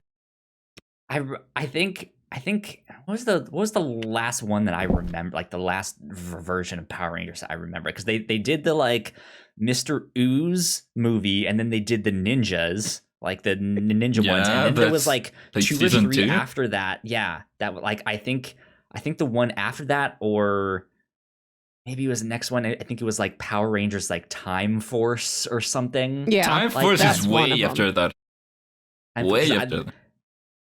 I think what was the last one that I remember, like the last version of Power Rangers I remember, because they did the like Mr. Ooze movie, and then they did the ninjas, like the ninja ones, Yeah, and then there was that's like like 2 or season 3 2? after that. Yeah, that like I think the one after that, or maybe it was the next one. I think it was like Power Rangers like Time Force or something. Yeah. Time like Force that's is one of way them. after that. And Way because after that.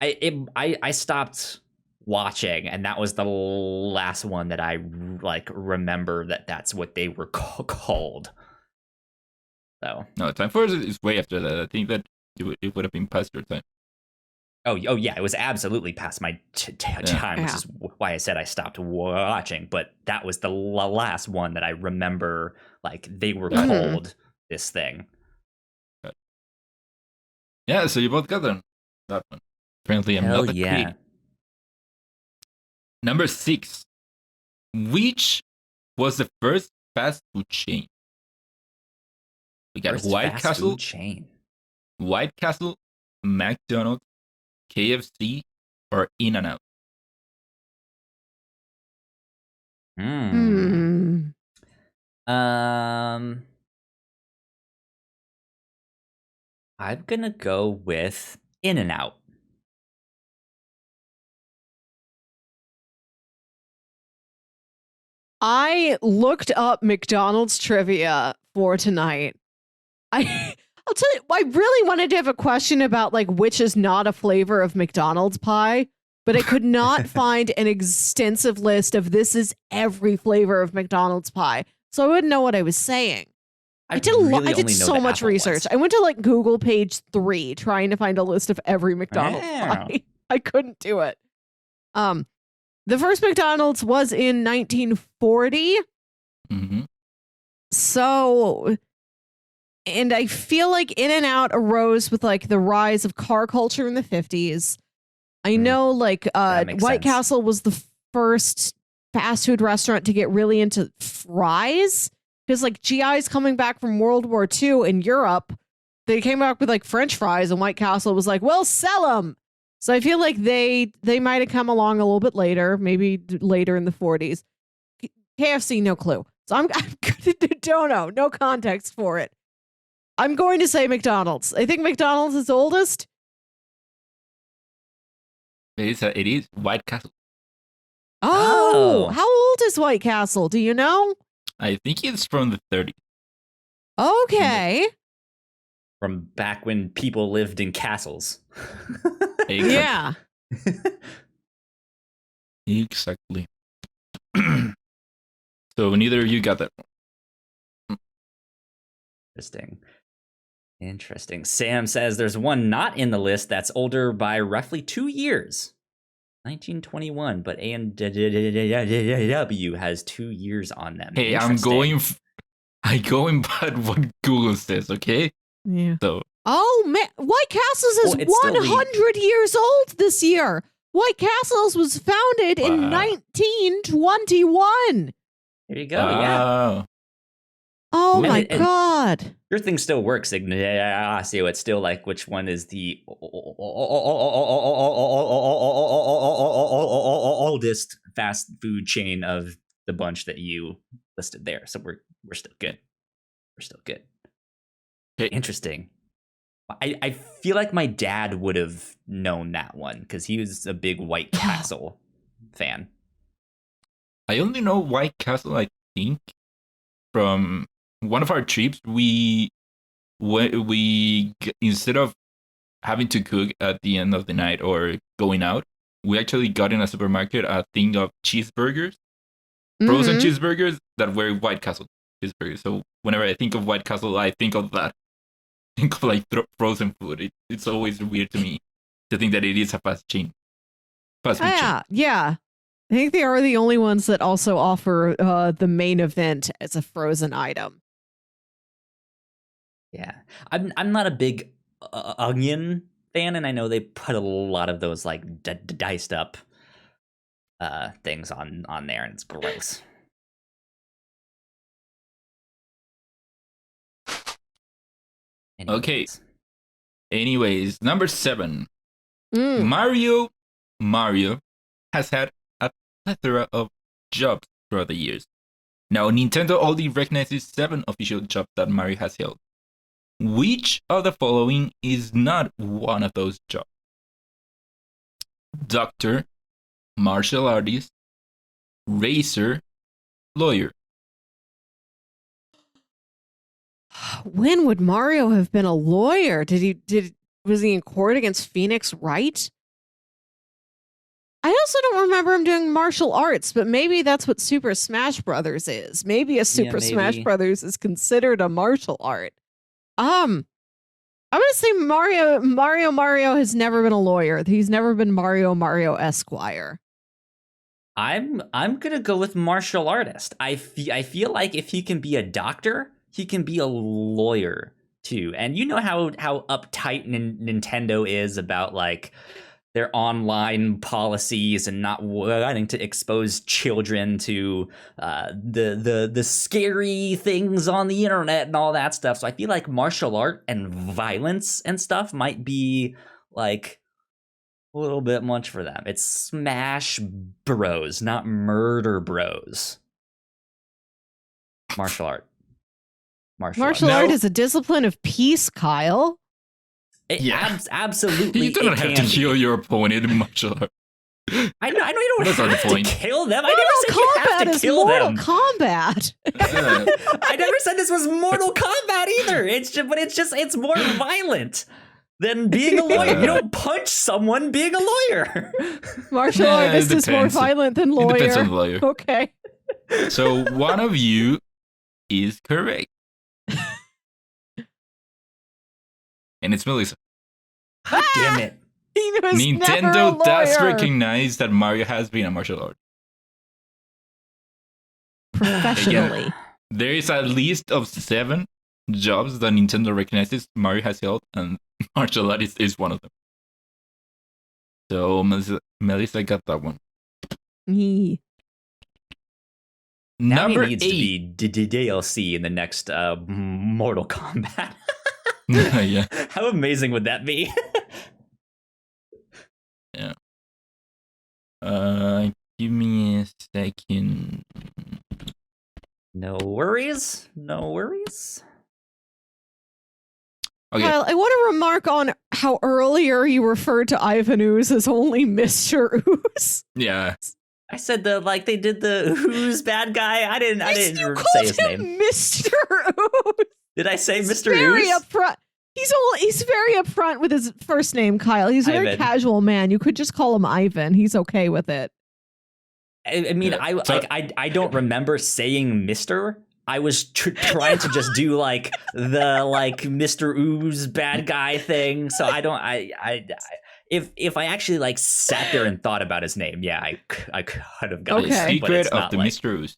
I stopped watching, and that was the last one that I like remember that's what they were called. So No, Time Force is way after that. I think that it would have been past your time. oh yeah, it was absolutely past my time, which Yeah. is why I said I stopped watching. But that was the last one that I remember. Like they were Mhm. called this thing. Yeah, so you both got them. That one. Apparently, I'm Hell not the yeah. critic. Number 6. Which was the first fast food chain? We got First White fast Castle, food chain. White Castle, McDonald's, KFC, or In-N-Out. I'm gonna go with In-N-Out. I looked up McDonald's trivia for tonight. I'll tell you, I really wanted to have a question about like which is not a flavor of McDonald's pie, but I could not find an extensive list of this is every flavor of McDonald's pie. So I wouldn't know what I was saying. I did so much research. I went to like Google page 3 trying to find a list of every McDonald's pie. I couldn't do it. The first McDonald's was in 1940. Mm-hmm. So, and I feel like In-N-Out arose with like the rise of car culture in the 50s. I know like White Castle was the first fast food restaurant to get really into fries. Because like GIs coming back from World War II in Europe, they came back with like French fries, and White Castle was like, "We'll sell them." So I feel like they might have come along a little bit later, maybe later in the 40s. KFC, no clue. So I'm don't know, no context for it. I'm going to say McDonald's. I think McDonald's is oldest. It is White Castle. Oh, how old is White Castle? Do you know? I think it's from the 30s. Okay. From back when people lived in castles. Yeah. Exactly. So neither of you got that one. Interesting. Sam says there's one not in the list that's older by roughly 2 years. 1921, but A&W has 2 years on them. Hey, I'm going by what Google says, okay? Yeah. So. Oh man, White Castles is 100 years old this year. White Castles was founded in 1921. There you go. Yeah. Oh my God. Your thing still works, Ignacio. It's still like which one is the oldest fast food chain of the bunch that you listed there. So we're still good. We're still good. Interesting. I feel like my dad would have known that one because he was a big White Castle fan. I only know White Castle, I think, from one of our trips. We instead of having to cook at the end of the night or going out, we actually got in a supermarket a thing of cheeseburgers, frozen cheeseburgers that were White Castle cheeseburgers. So whenever I think of White Castle, I think of that. Think of like frozen food. It's always weird to me to think that it is a fast food chain. Yeah. I think they are the only ones that also offer the main event as a frozen item. Yeah, I'm not a big onion fan, and I know they put a lot of those like diced up things on there, and it's gross. Anyways, number 7. Mario has had a plethora of jobs throughout the years. Now, Nintendo only recognizes 7 official jobs that Mario has held. Which of the following is not one of those jobs? Doctor, martial artist, racer, lawyer. When would Mario have been a lawyer? Was he in court against Phoenix Wright? I also don't remember him doing martial arts, but maybe that's what Super Smash Brothers is. Maybe a Super Smash Brothers is considered a martial art. I'm gonna say Mario has never been a lawyer. He's never been Mario Esquire. I'm gonna go with martial artist. I feel like if he can be a doctor, he can be a lawyer too. And you know how uptight Nintendo is about like their online policies and not wanting to expose children to the scary things on the internet and all that stuff. So I feel like martial art and violence and stuff might be like a little bit much for them. It's Smash Bros, not Murder Bros. Martial art. Martial art is a discipline of peace, Kyle. Absolutely. You don't have to kill your opponent in martial art. I know you don't have to kill them. I never said you have to kill Mortal them. Kombat. I never said this was Mortal Kombat either. It's more violent than being a lawyer. You don't punch someone being a lawyer. Martial artist is more violent than lawyer. It depends on the lawyer. Okay. So one of you is correct. And it's Melissa. God damn it. Nintendo does recognize that Mario has been a martial art. Professionally. Again, there is a list of 7 jobs that Nintendo recognizes Mario has held, and martial art is one of them. So Melissa got that one. Me. Now Number he needs 8. to be DLC in the next Mortal Kombat. Yeah. How amazing would that be? Yeah. Give me a second. No worries. Okay. Kyle, I want to remark on how earlier you referred to Ivan Ooze as only Mr. Ooze. Yeah. I said they did the Who's bad guy. I didn't You say his called him name. Mr. Ooze. Did I say Mr. Very Ooze? upfront. He's very upfront with his first name, Kyle. He's a very Ivan. casual man. You could just call him Ivan. He's okay with it. I mean, Yeah. I don't remember saying Mr. I was trying to just do like the Mr. Ooze bad guy thing. So if I actually like sat there and thought about his name, yeah, I could have gotten Okay. The it, but secret it's of not the like, Mr. Ooze.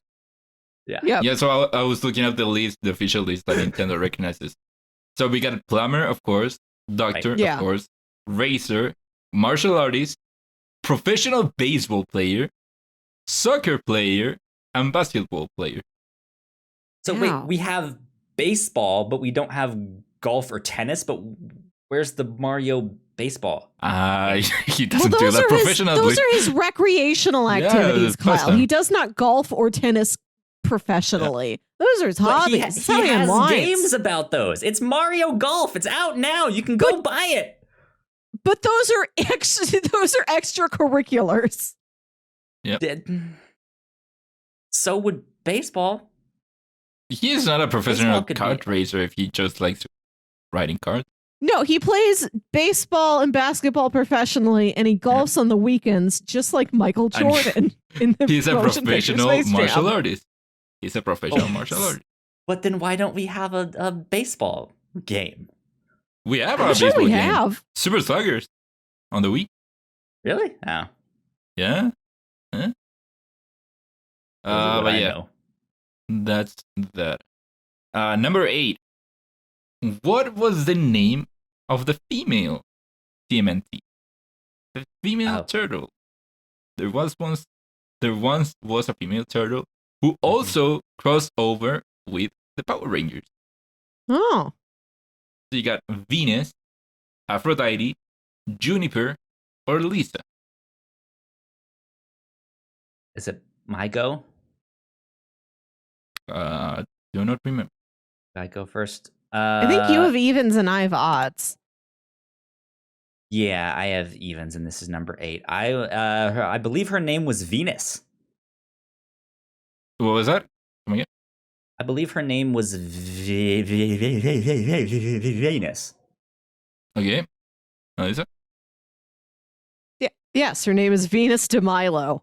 Yeah. Yep. Yeah, so I was looking at the official list that Nintendo recognizes. So we got plumber, of course, doctor, Right. Yeah. of course, racer, martial artist, professional baseball player, soccer player, and basketball player. So Wow. wait, we have baseball, but we don't have golf or tennis. But where's the Mario baseball? He doesn't do that professionally. Those are his recreational Yeah, activities, that's Kyle. custom. He does not golf or tennis professionally. Those are his But hobbies. he That's how he has unwinds. games about those. It's Mario Golf. It's out now. You can go buy it. But those are extracurriculars. So would baseball. He is not a professional Baseball could kart be- racer if he just likes riding karts. No, he plays baseball and basketball professionally, and he golfs on the weekends, just like Michael And Jordan in the He's a motion picture professional Space Jam. martial artist. He's a professional Oh. martial artist. But then why don't we have a baseball game? We have I'm our sure baseball we game. have. Super Sluggers on the Wii. Really? Oh. Yeah. Huh? Those are what But I yeah, know. that's that. Number 8. What was the name of the female TMNT? The female Oh. turtle. There once was a female turtle who also crossed over with the Power Rangers. Oh, So you got Venus, Aphrodite, Juniper, or Lisa. Is it my go? Do not remember. I go first. I think you have evens and I have odds. Yeah, I have evens, and this is number 8. I believe her name was Venus. What was that? Come again? I believe her name was Venus. Okay. Lisa? Yeah, yes, her name is Venus de Milo.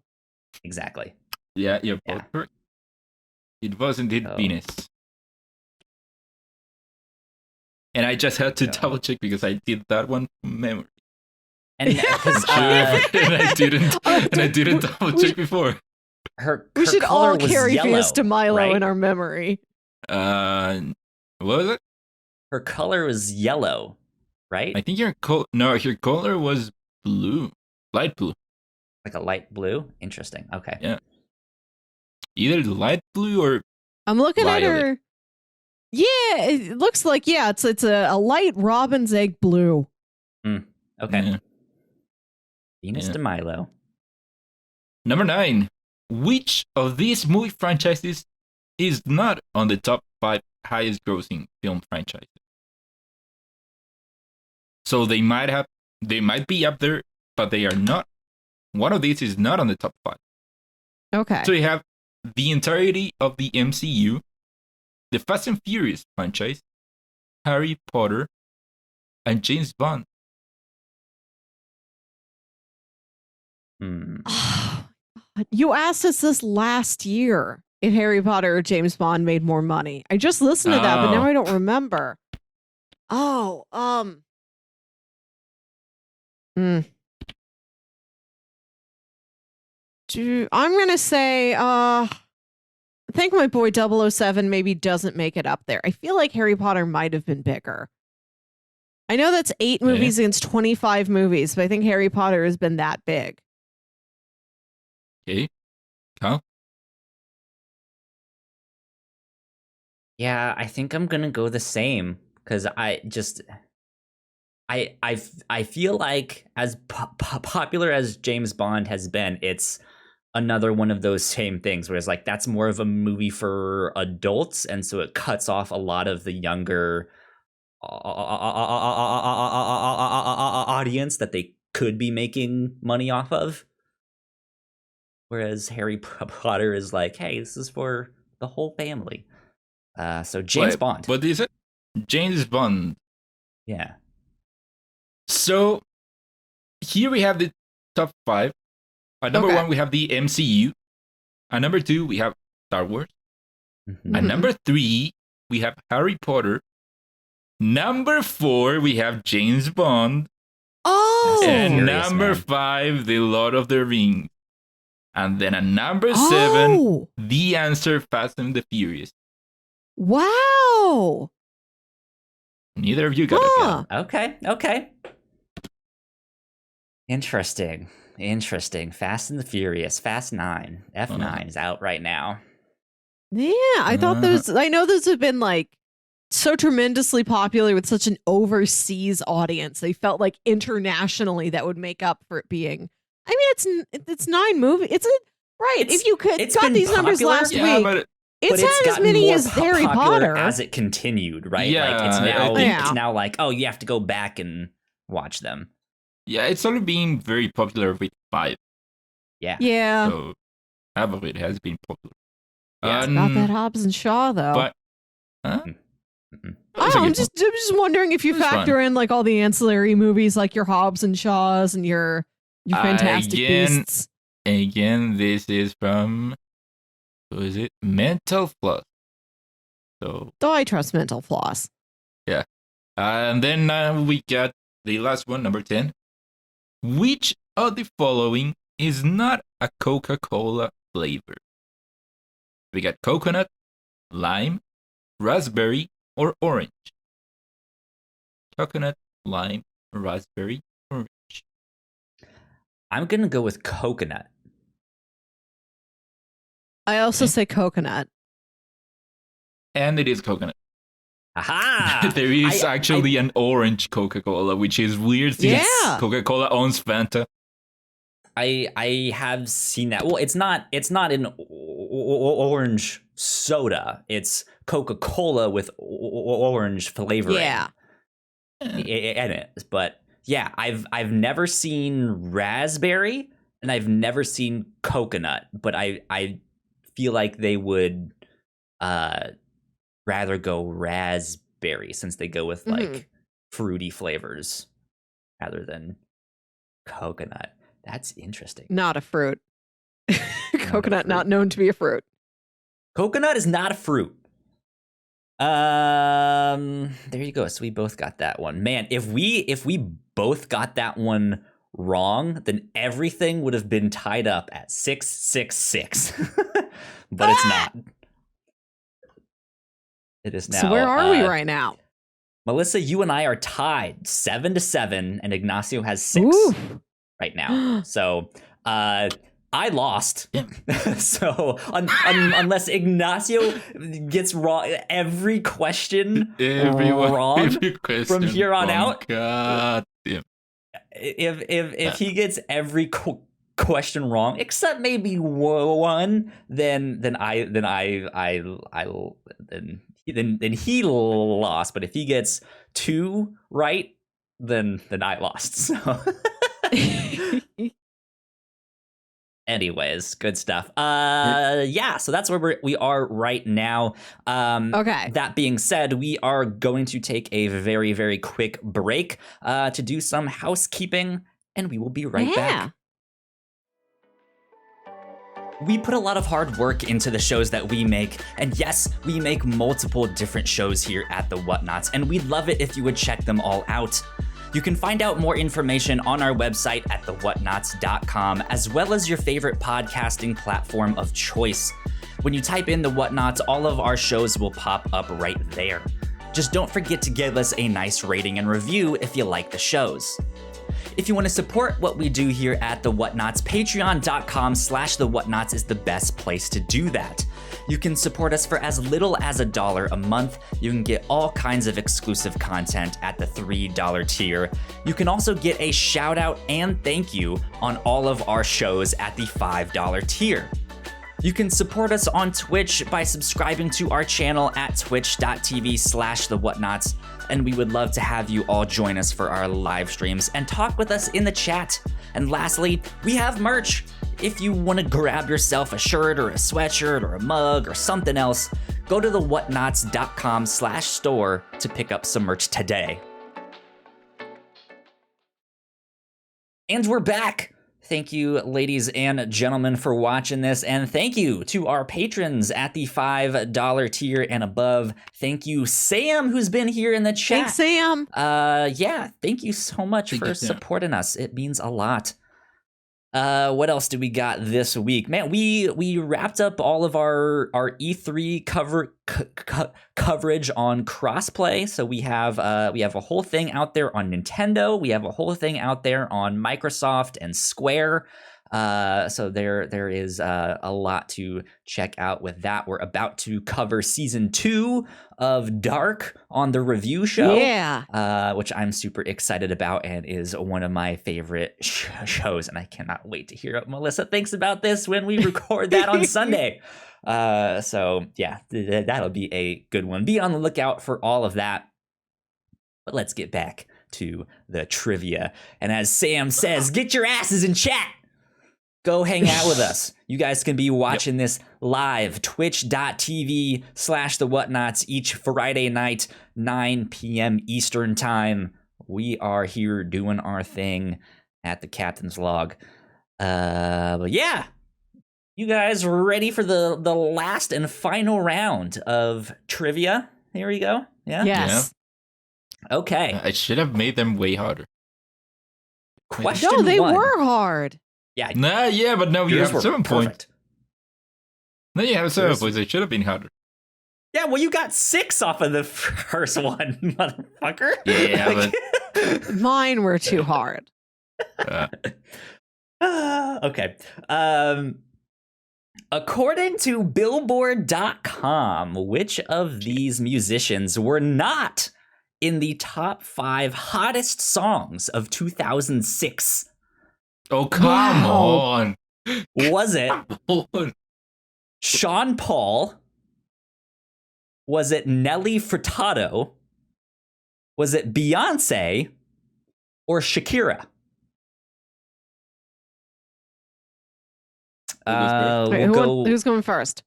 Exactly. Yeah, you're Yeah. both correct. It was indeed Oh. Venus. And I just had to Yeah. double check because I did that one from memory. And because and I didn't we- double check before. her We should color all was carry yellow, Venus de Milo right? in our memory. What was it? Her color was yellow, right? I think your color was blue, light blue. Like a light blue. Interesting. Okay. Yeah, either light blue or I'm looking violet. at her. Yeah, it looks like it's a light robin's egg blue. Okay. Yeah. Venus de Milo. Number 9. Which of these movie franchises is not on the top 5 highest grossing film franchises? So they might be up there, but they are not. One of these is not on the top 5. Okay. So you have the entirety of the MCU, the Fast and Furious franchise, Harry Potter, and James Bond. You asked us this last year if Harry Potter or James Bond made more money. I just listened to that, but now I don't remember. Oh, I'm gonna say, I think my boy 007 maybe doesn't make it up there. I feel like Harry Potter might have been bigger. I know that's 8 movies against 25 movies, but I think Harry Potter has been that big. Okay. Kyle? Yeah, I think I'm gonna go the same because I feel like as popular as James Bond has been, it's another one of those same things where it's like that's more of a movie for adults, and so it cuts off a lot of the younger audience that they could be making money off of. Whereas Harry Potter is like, hey, this is for the whole family. So James Bond. What is it? James Bond. Yeah. So here we have the top 5. At number 1, we have the MCU. At number 2, we have Star Wars. Mm-hmm. At number 3, we have Harry Potter. Number 4, we have James Bond. Oh! And number 5, The Lord of the Rings. And then at number 7, The Answer, Fast and the Furious. Wow! Neither of you got it. Okay. Interesting. Fast and the Furious. Fast 9. F9 is out right now. Yeah, I thought those. I know those have been like so tremendously popular with such an overseas audience. They felt like internationally that would make up for it being. I mean, it's 9 movies. If you got these popular numbers last week. But it's had as many as Harry Potter as it continued, right? Yeah, like it's now like, oh, you have to go back and watch them. Yeah, it's only been very popular with 5. Yeah. So half of it has been popular. Yeah, it's not that Hobbs and Shaw though. But I'm just wondering if you factor in like all the ancillary movies, like your Hobbs and Shaws and your Fantastic Beasts. Again, this is from. Who is it? Mental Floss. So I trust Mental Floss. Yeah. And then we got the last one, number 10. Which of the following is not a Coca-Cola flavor? We got coconut, lime, raspberry, or orange. Coconut, lime, raspberry, orange. I'm going to go with coconut. I also say coconut. And it is coconut. Aha! There is actually an orange Coca-Cola, which is weird since Coca-Cola owns Fanta. I have seen that. Well, it's not an orange soda. It's Coca-Cola with orange flavoring. Yeah. In it. But yeah, I've never seen raspberry and I've never seen coconut, but I feel like they would rather go raspberry since they go with like fruity flavors rather than coconut. That's interesting. Not a fruit. Coconut not known to be a fruit. Coconut is not a fruit. There you go. So we both got that one. Man, if we both got that one wrong, then everything would have been tied up at 666. But it's not. It is now. So where are we right now? Melissa, you and I are tied 7-7, and Ignacio has 6 right now. So I lost. So unless Ignacio gets wrong every question wrong from here on out. God damn. If he gets every question wrong except maybe one, then he lost. But if he gets 2 right, then I lost. So anyways, good stuff. Yeah, so that's where we are right now. Okay. That being said, we are going to take a very, very quick break to do some housekeeping, and we will be right back. We put a lot of hard work into the shows that we make, and yes, we make multiple different shows here at the Whatnauts, and we'd love it if you would check them all out. You can find out more information on our website at thewhatnauts.com, as well as your favorite podcasting platform of choice. When you type in the Whatnauts, all of our shows will pop up right there. Just don't forget to give us a nice rating and review if you like the shows. If you want to support what we do here at The Whatnauts, patreon.com/The Whatnauts is the best place to do that. You can support us for as little as $1 a month. You can get all kinds of exclusive content at the $3 tier. You can also get a shout out and thank you on all of our shows at the $5 tier. You can support us on Twitch by subscribing to our channel at twitch.tv/The Whatnauts, and we would love to have you all join us for our live streams and talk with us in the chat. And lastly, we have merch. If you want to grab yourself a shirt or a sweatshirt or a mug or something else, go to thewhatnauts.com/store to pick up some merch today. And we're back. Thank you, ladies and gentlemen, for watching this, and thank you to our patrons at the $5 tier and above. Thank you, Sam, who's been here in the chat. Thanks, Sam. Yeah, thank you so much for supporting us. It means a lot. What else do we got this week? Man, we wrapped up all of our E3 coverage on crossplay. So we have a whole thing out there on Nintendo. We have a whole thing out there on Microsoft and Square. So there is a lot to check out with that. We're about to cover season 2 of Dark on the review show, which I'm super excited about and is one of my favorite shows. And I cannot wait to hear what Melissa thinks about this when we record that on Sunday. So yeah, that'll be a good one. Be on the lookout for all of that. But let's get back to the trivia. And as Sam says, get your asses in chat. Go hang out with us. You guys can be watching this live, twitch.tv/The Whatnauts each Friday night, 9 p.m. Eastern time. We are here doing our thing at the Captain's Log. But yeah, you guys ready for the last and final round of trivia? Here we go. Yeah? Yes. Yeah. Okay. I should have made them way harder. Question No, they 1. were hard. Yeah. Nah, yeah, but now you have 7 points. No, you have 7 points. It should have been harder. Yeah, well, you got 6 off of the first one, motherfucker. Yeah, but mine were too hard. Okay. According to Billboard.com, which of these musicians were not in the top 5 hottest songs of 2006? Oh, come on. Was it Sean Paul? Was it Nelly Furtado? Was it Beyonce? Or Shakira? Who's going first?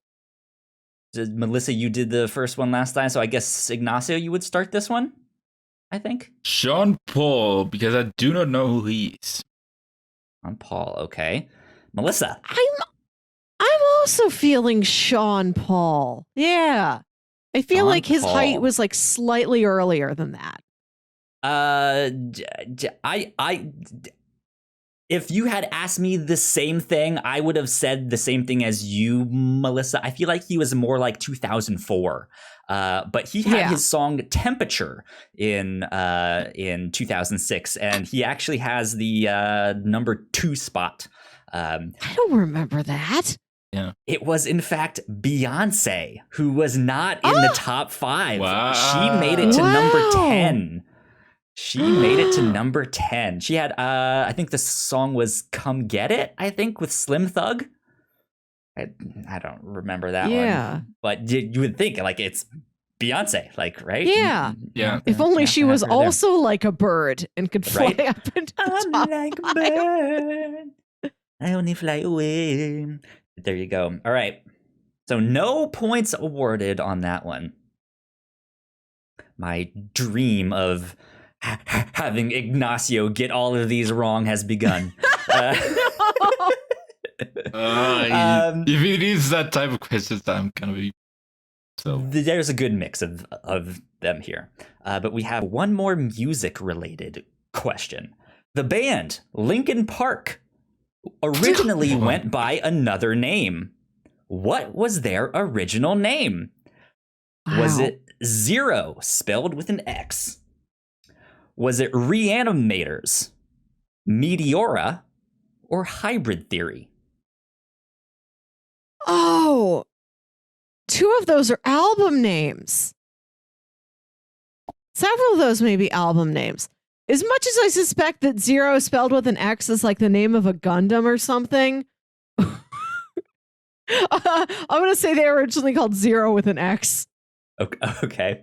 Melissa, you did the first one last time, so I guess Ignacio, you would start this one, I think. Sean Paul, because I do not know who he is. Sean Paul, okay. Melissa. I'm also feeling Sean Paul. Yeah. I feel like his height was like slightly earlier than that. If you had asked me the same thing, I would have said the same thing as you, Melissa. I feel like he was more like 2004. But he had his song Temperature in 2006, and he actually has the number 2 spot. I don't remember that. Yeah. It was, in fact, Beyonce, who was not in the top 5. Wow. She made it to number 10. She made it to number 10. She had, I think the song was Come Get It, I think, with Slim Thug. I don't remember that one. But you would think, like, it's Beyonce, like, right? Yeah. Yeah. If only she was also like a bird and could fly up and I'm like a bird. I only fly away. There you go. All right. So no points awarded on that one. My dream of having Ignacio get all of these wrong has begun. If it is that type of questions, I'm gonna be so. There's a good mix of them here, but we have one more music-related question. The band Linkin Park originally went by another name. What was their original name? Wow. Was it Zero, spelled with an X? Was it Reanimators, Meteora, or Hybrid Theory? Oh, 2 of those are album names. Several of those may be album names. As much as I suspect that Zero spelled with an X is like the name of a Gundam or something, I'm going to say they were originally called Zero with an X. Okay.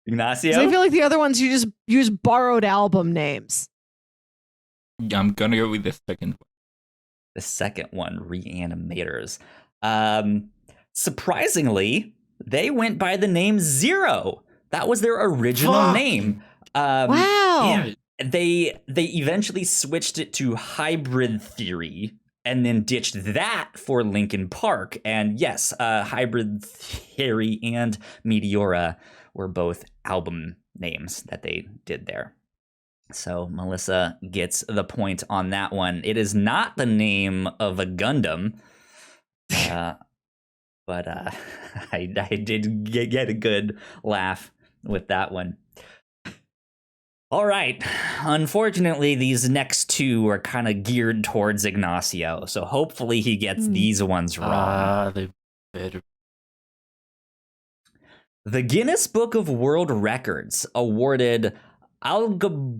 Ignacio? I feel like the other ones you just use borrowed album names. I'm gonna go with the second one. The second one, Reanimators. Surprisingly, they went by the name Zero. That was their original name. Wow. Yeah, they eventually switched it to Hybrid Theory and then ditched that for Linkin Park. And yes, Hybrid Theory and Meteora were both album names that they did there. So Melissa gets the point on that one. It is not the name of a Gundam, but I did get a good laugh with that one. All right. Unfortunately, these next 2 are kind of geared towards Ignacio, so hopefully he gets these ones wrong. They better. The Guinness Book of World Records awarded Algarrobo,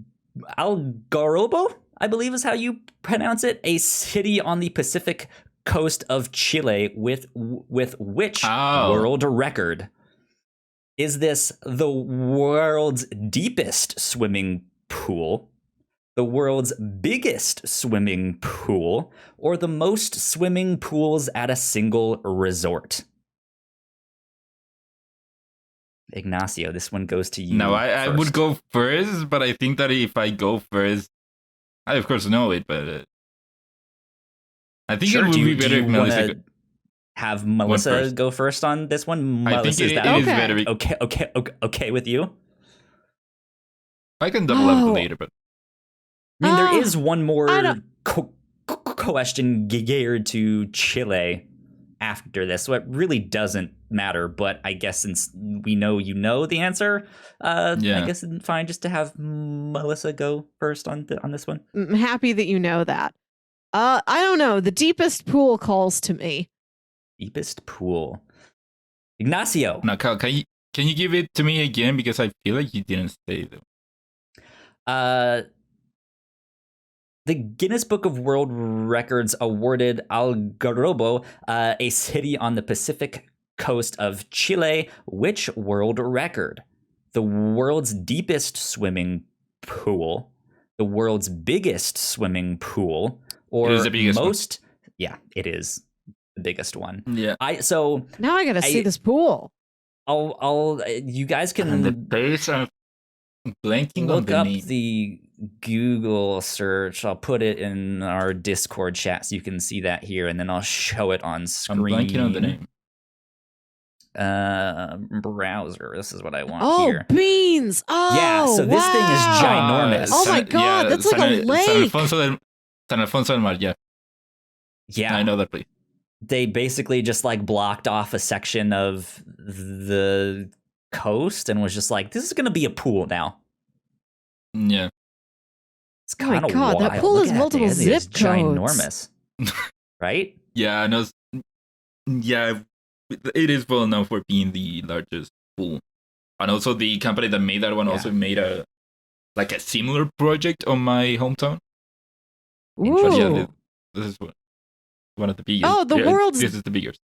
I believe is how you pronounce it, a city on the Pacific coast of Chile with which world record? Is this the world's deepest swimming pool, the world's biggest swimming pool, or the most swimming pools at a single resort? Ignacio, this one goes to you. No, I would go first, but I think that if I go first, I of course know it, but I think it would be better if Melissa have Melissa go first on this one. I think it is better. Okay with you? I can double up later, but I mean, there is one more question geared to Chile after this, so it really doesn't matter. But I guess since we know you know the answer, I guess it's fine just to have Melissa go first on this one. I'm happy that you know that. I don't know. The deepest pool calls to me. Deepest pool. Ignacio. Now, Kyle, can you give it to me again, because I feel like you didn't say them. The Guinness Book of World Records awarded Algarrobo, a city on the Pacific coast of Chile, which world record? The world's deepest swimming pool, the world's biggest swimming pool, or it is the biggest most? One. Yeah, it is the biggest one. Yeah. Now I gotta see this pool. You guys can the base of blanking look on the up name. the Google search. I'll put it in our Discord chat so you can see that here, and then I'll show it on screen. I'm blanking on the name. Browser. This is what I want here. Oh, beans! Oh, yeah. So this thing is ginormous. Oh my god, that's like a lake. San Alfonso del Mar, yeah. Yeah. I know that place. They basically just like blocked off a section of the coast and was just like, this is going to be a pool now. Yeah. It's kind of God, wild. that pool Look has at multiple it. It zip is codes. ginormous. Right? Yeah, no, yeah, it is well known for being the largest pool. And also the company that made that one also made a similar project on my hometown. Ooh. But yeah, this is one of the biggest. Oh, this is the biggest.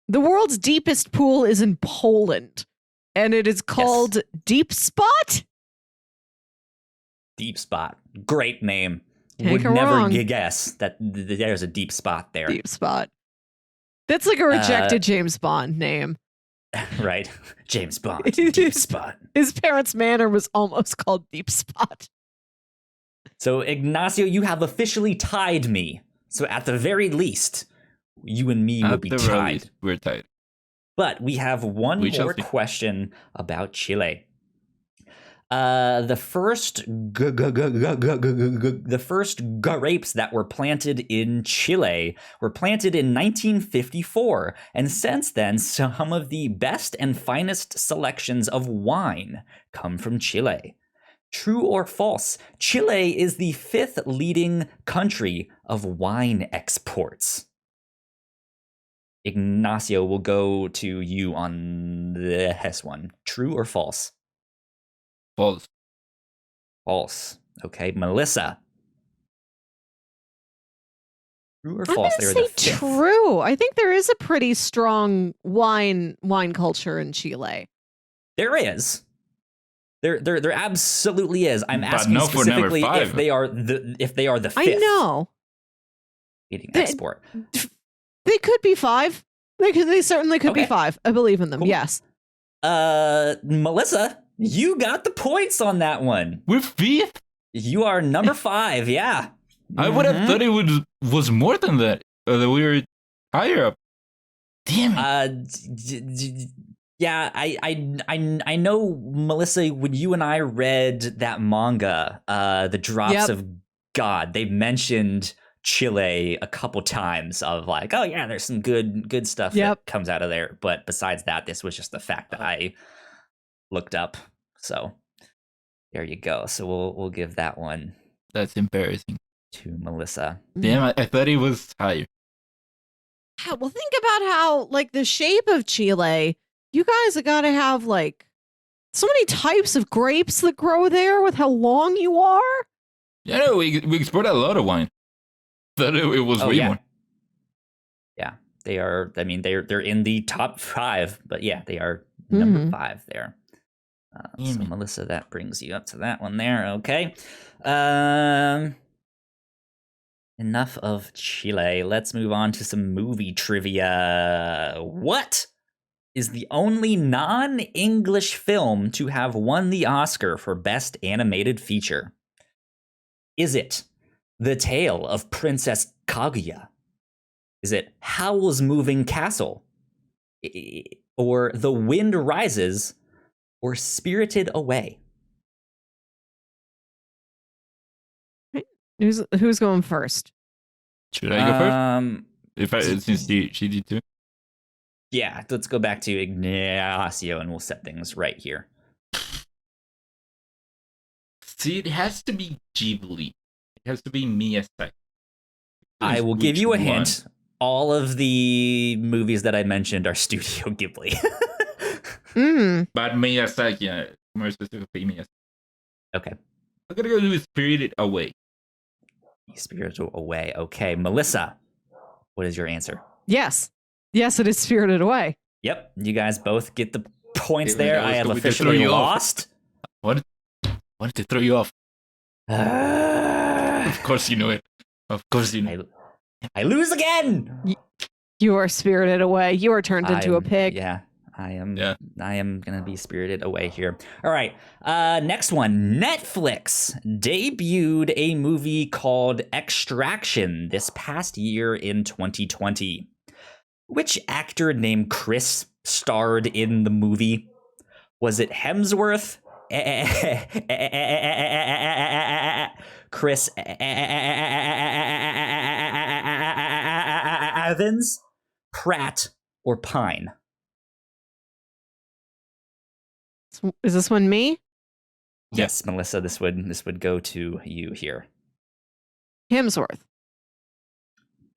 The world's deepest pool is in Poland, and it is called Deep Spot. Deep Spot. Great name. Can't Would go never wrong. guess that there's a deep spot there. Deep Spot. That's like a rejected James Bond name. Right? James Bond. Deep Spot. His parents' manor was almost called Deep Spot. So, Ignacio, you have officially tied me. So, at the very least, you and me will be tied. We're tied. But we have one more question about Chile. The first grapes that were planted in Chile were planted in 1954, and since then, some of the best and finest selections of wine come from Chile. True or false? Chile is the 5th leading country of wine exports. Ignacio, will go to you on this one. True or false? False. False. Okay, Melissa. True or I'm false? gonna say true. I think there is a pretty strong wine culture in Chile. There is. There absolutely is. I'm But asking no for number specifically 5. if they are the 5th. I know. Leading export. They could be 5. They certainly could be Okay. 5. I believe in them. Cool. Yes. Melissa, you got the points on that one. We're 5th? You are number 5. Yeah. I would have thought it was more than that. That we were higher up. Damn it. Yeah, I know, Melissa, when you and I read that manga, The Drops of God, they mentioned Chile a couple times of like, oh yeah, there's some good stuff that comes out of there. But besides that, this was just the fact that I looked up. So there you go. So we'll give that one. That's embarrassing. To Melissa. Damn, I thought it was higher. Yeah, well, think about how like the shape of Chile. You guys have got to have like so many types of grapes that grow there with how long you are. Yeah, no, we export a lot of wine. Thought it was way more. Yeah, they are. I mean, they're in the top 5, but yeah, they are number 5 there. So Melissa, that brings you up to that one there. Okay. Enough of Chile. Let's move on to some movie trivia. What is the only non-English film to have won the Oscar for Best Animated Feature? Is it The Tale of Princess Kaguya? Is it Howl's Moving Castle? Or The Wind Rises? Or Spirited Away? Who's going first? Should I go first? Since she did too. Yeah, let's go back to Ignacio and we'll set things right here. See, it has to be Ghibli. It has to be Miyazaki. I will give you a hint. All of the movies that I mentioned are Studio Ghibli. But Miyazaki, more specifically Miyazaki. Okay. I'm gonna go with Spirited Away. Spirited Away. Okay, Melissa, what is your answer? Yes, it is Spirited Away. Yep, you guys both get the points there. I have officially lost. What did it throw you off? Of course you know it. Of course you know. I lose again. You are Spirited Away. You are turned into a pig. Yeah. I am gonna be Spirited Away here. All right. Next one. Netflix debuted a movie called Extraction this past year in 2020. Which actor named Chris starred in the movie? Was it Hemsworth, Chris Evans, Pratt, or Pine? Is this one me? Yes, Melissa, this would go to you here. Hemsworth.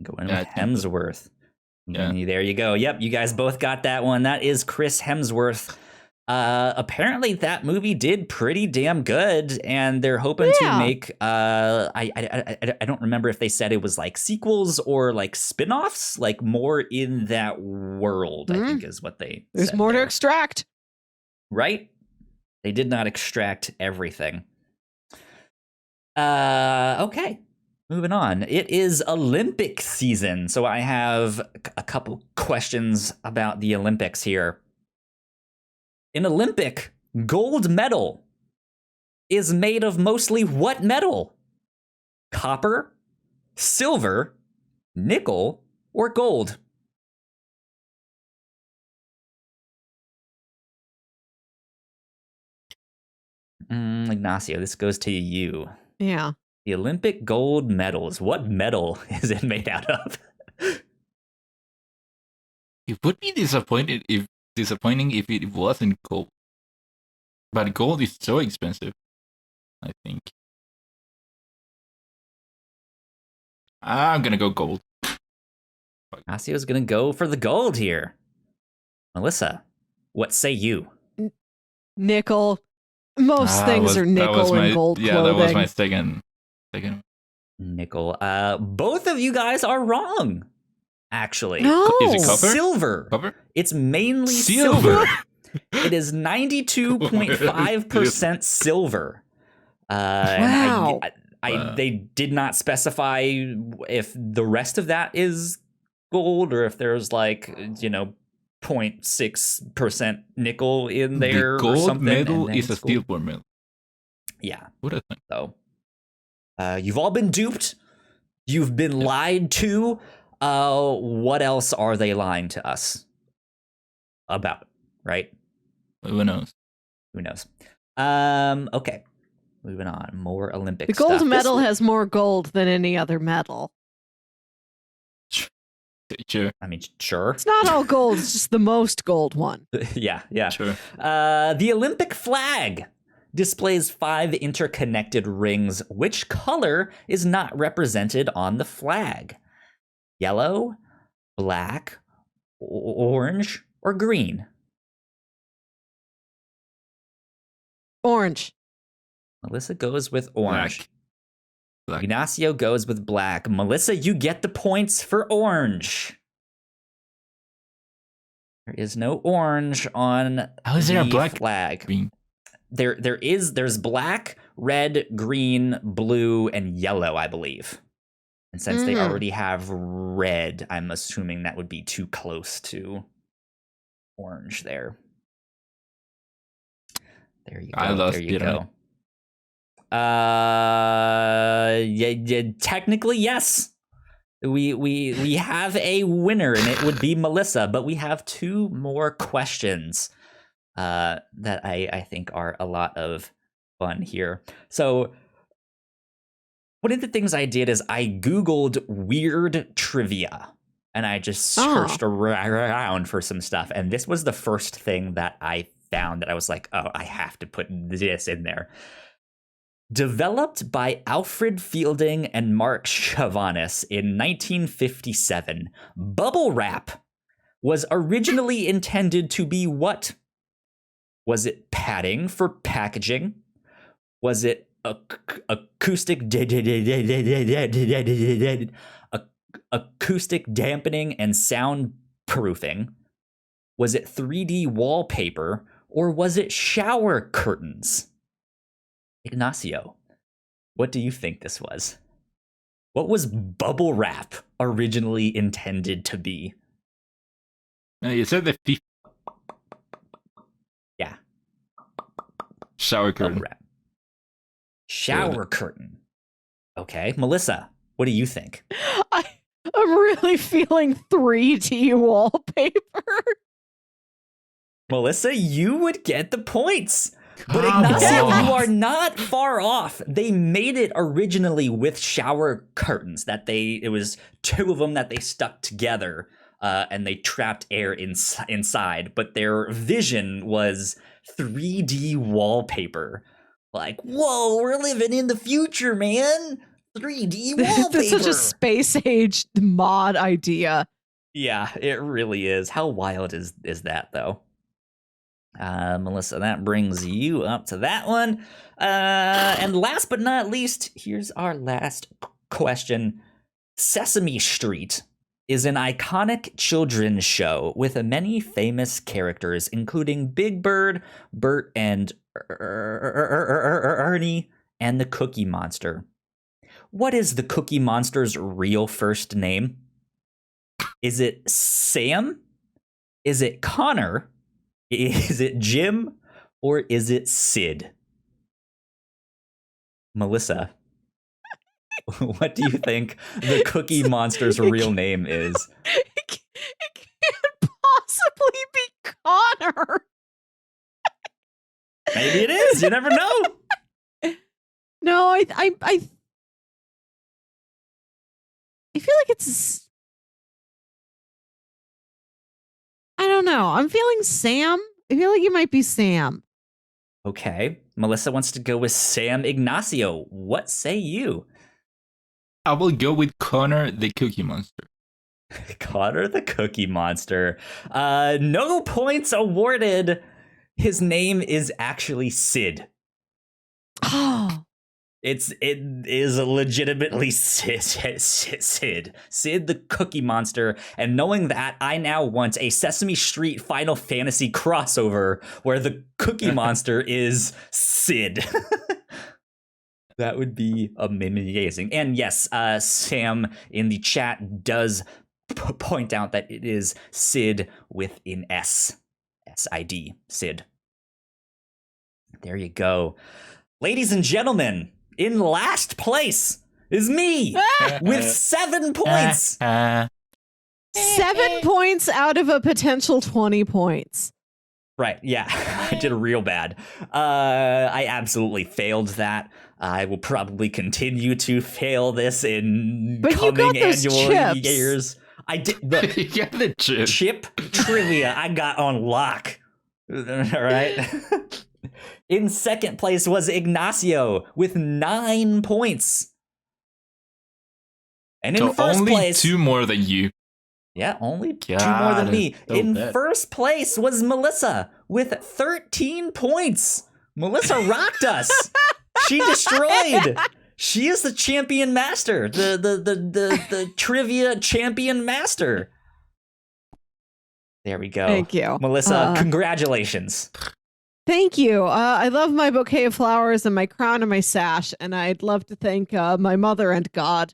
Going with Hemsworth. Yeah. There you go. Yep, you guys both got that one. That is Chris Hemsworth. Apparently that movie did pretty damn good, and they're hoping to make I don't remember if they said it was like sequels or like spin-offs, like more in that world, I think is what they There's said more there. to extract. Right? They did not extract everything. Okay. Moving on. It is Olympic season, so I have a couple questions about the Olympics here. An Olympic gold medal is made of mostly what metal? Copper, silver, nickel, or gold? Ignacio, this goes to you. Yeah. The Olympic gold medals. What metal is it made out of? It would be disappointing if it wasn't gold. But gold is so expensive, I think. I'm gonna go gold. Ignacio's gonna go for the gold here. Melissa, what say you? Nickel. Most things are nickel and gold clothing. Yeah, that was my second. Nickel. Both of you guys are wrong, actually. No. Is it copper? Silver. Copper? It's mainly silver. It is 92.5% silver. Wow. They did not specify if the rest of that is gold or if there's like, 0.6% nickel in there. The gold or something, medal is a silver medal. Yeah. What a thing. So, you've all been duped. You've been lied to. What else are they lying to us about? Right? Who knows? Who knows? Okay. Moving on. More Olympic stuff. The gold stuff. medal has more gold than any other medal. Sure. I mean, sure. It's not all gold. It's just the most gold one. Yeah. Sure. The Olympic flag displays 5 interconnected rings. Which color is not represented on the flag? Yellow, black, orange, or green? Orange. Melissa goes with orange. Black. Ignacio goes with black. Melissa, you get the points for orange. There is no orange on How is there the a black flag. Green? There's black, red, green, blue, and yellow, I believe. And since they already have red, I'm assuming that would be too close to orange there. There you go. I lost there you it, go. Yeah, technically, yes. We have a winner, and it would be Melissa, but we have 2 more questions that I think are a lot of fun here. So one of the things I did is I Googled weird trivia, and I just searched around for some stuff, and this was the first thing that I found that I was like, oh, I have to put this in there. Developed by Alfred Fielding and Mark Chavanis in 1957, bubble wrap was originally intended to be what? Was it padding for packaging? Was it acoustic dampening and soundproofing? Was it 3D wallpaper? Or was it shower curtains? Ignacio, what do you think this was? What was bubble wrap originally intended to be? You said the fifth. Yeah. Shower curtain. Shower curtain. Okay. Melissa, what do you think? I'm really feeling 3D wallpaper. Melissa, you would get the points. But Ignacio, you are not far off. They made it originally with shower curtains it was two of them that they stuck together and they trapped air inside. But their vision was 3D wallpaper. Like, whoa, we're living in the future, man. 3D wallpaper. That's such a space age mod idea. Yeah, it really is. How wild is that, though? Melissa, that brings you up to that one. And last but not least, here's our last question. Sesame Street is an iconic children's show with many famous characters, including Big Bird, Bert, and Ernie, and the Cookie Monster. What is the Cookie Monster's real first name? Is it Sam? Is it Connor? Is it Jim? Or is it Sid? Melissa, what do you think the Cookie Monster's real name is? It can't possibly be Connor. Maybe it is. You never know. No, I feel like it's. I don't know. I'm feeling Sam. I feel like it might be Sam. Okay. Melissa wants to go with Sam. Ignacio, what say you? I will go with Connor the Cookie Monster. Connor the Cookie Monster. No points awarded. His name is actually Sid. Oh. It is legitimately Sid, the Cookie Monster. And knowing that, I now want a Sesame Street Final Fantasy crossover where the Cookie Monster is Sid. That would be amazing. And yes, Sam in the chat does point out that it is Sid with an S. S-I-D, Sid. There you go. Ladies and gentlemen, in last place is me with 7 points. 7 points out of a potential 20 points. Right, yeah, I did real bad. I absolutely failed that. I will probably continue to fail this in coming annual years. I did the chip trivia I got on lock. All right. In second place was Ignacio with 9 points. And in first only place, 2 more than you. Yeah, only 2 more than me. In first place was Melissa with 13 points. Melissa rocked us. She destroyed. She is the champion master, the trivia champion master. There we go. Thank you, Melissa. Congratulations. Thank you. I love my bouquet of flowers and my crown and my sash, and I'd love to thank my mother and God.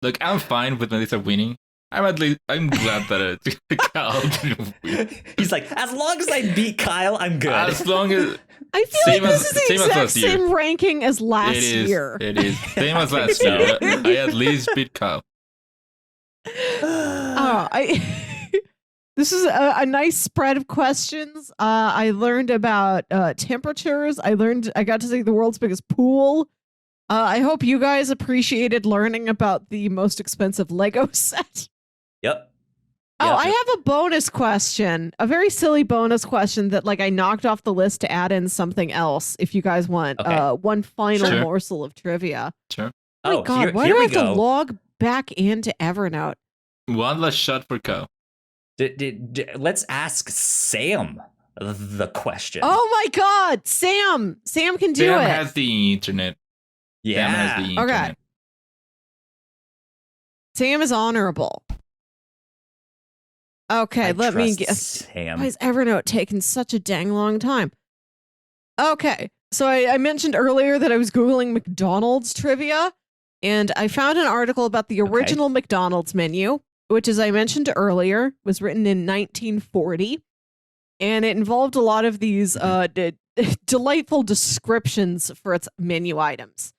Look, I'm fine with Melissa winning. I'm glad that Kyle didn't win. He's like, as long as I beat Kyle, I'm good. As long as I feel like this is the exact same ranking as last year. It is same as last year. I at least beat Kyle. This is a nice spread of questions. I learned about temperatures. I got to see the world's biggest pool. I hope you guys appreciated learning about the most expensive Lego set. Yep. Oh, I have a bonus question. A very silly bonus question that I knocked off the list to add in something else if you guys want one final morsel of trivia. Sure. Oh my God, why do I have to log back into Evernote? One last shot for Kyle. Let's ask Sam the question. Oh my God, Sam can do it. Sam has the internet. Yeah. Sam has the internet. Okay. Sam is honorable. Okay, let me guess. Sam. Why is Evernote taking such a dang long time? Okay, so I mentioned earlier that I was Googling McDonald's trivia, and I found an article about the original McDonald's menu, which, as I mentioned earlier, was written in 1940, and it involved a lot of these delightful descriptions for its menu items.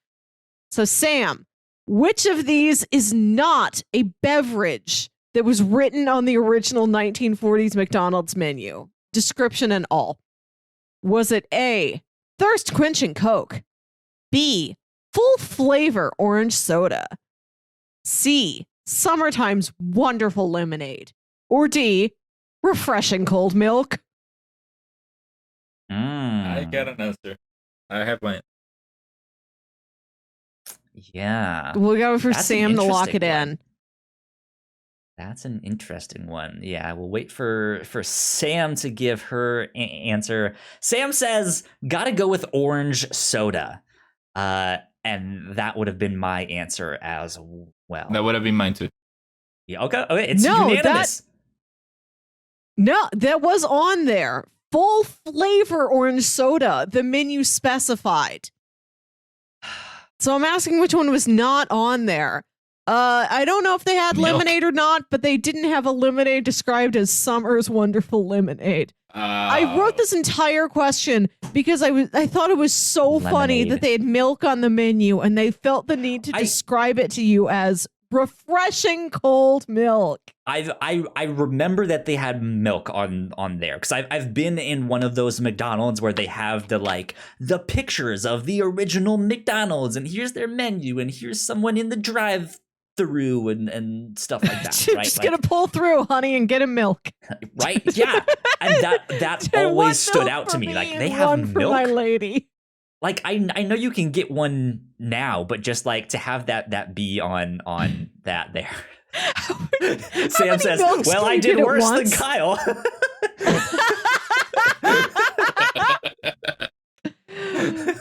So, Sam, which of these is not a beverage that was written on the original 1940s McDonald's menu? description and all. Was it A, thirst quenching Coke? B, full flavor orange soda? C, summertime's wonderful lemonade? Or D, refreshing cold milk? I got an answer. I have mine. Yeah. We'll go for That's Sam to lock it one. in. That's an interesting one. Yeah, we'll wait for Sam to give her answer. Sam says, gotta go with orange soda. And that would have been my answer as well. That would have been mine too. Yeah, okay, it's unanimous. No, that was on there. Full flavor orange soda, the menu specified. So I'm asking which one was not on there. I don't know if they had lemonade or not, but they didn't have a lemonade described as Summer's Wonderful Lemonade. I wrote this entire question because I thought it was so funny that they had milk on the menu and they felt the need to describe it to you as refreshing cold milk. I remember that they had milk on there because I've been in one of those McDonald's where they have the pictures of the original McDonald's and here's their menu and here's someone in the drive-through and stuff like that. Right? Just gonna pull through, honey, and get a milk. Right? Yeah, and that always stood out to me. Like they have one milk. For my lady. Like I know you can get one now, but just like to have that be on that there. Sam says, "Well, I did worse than Kyle."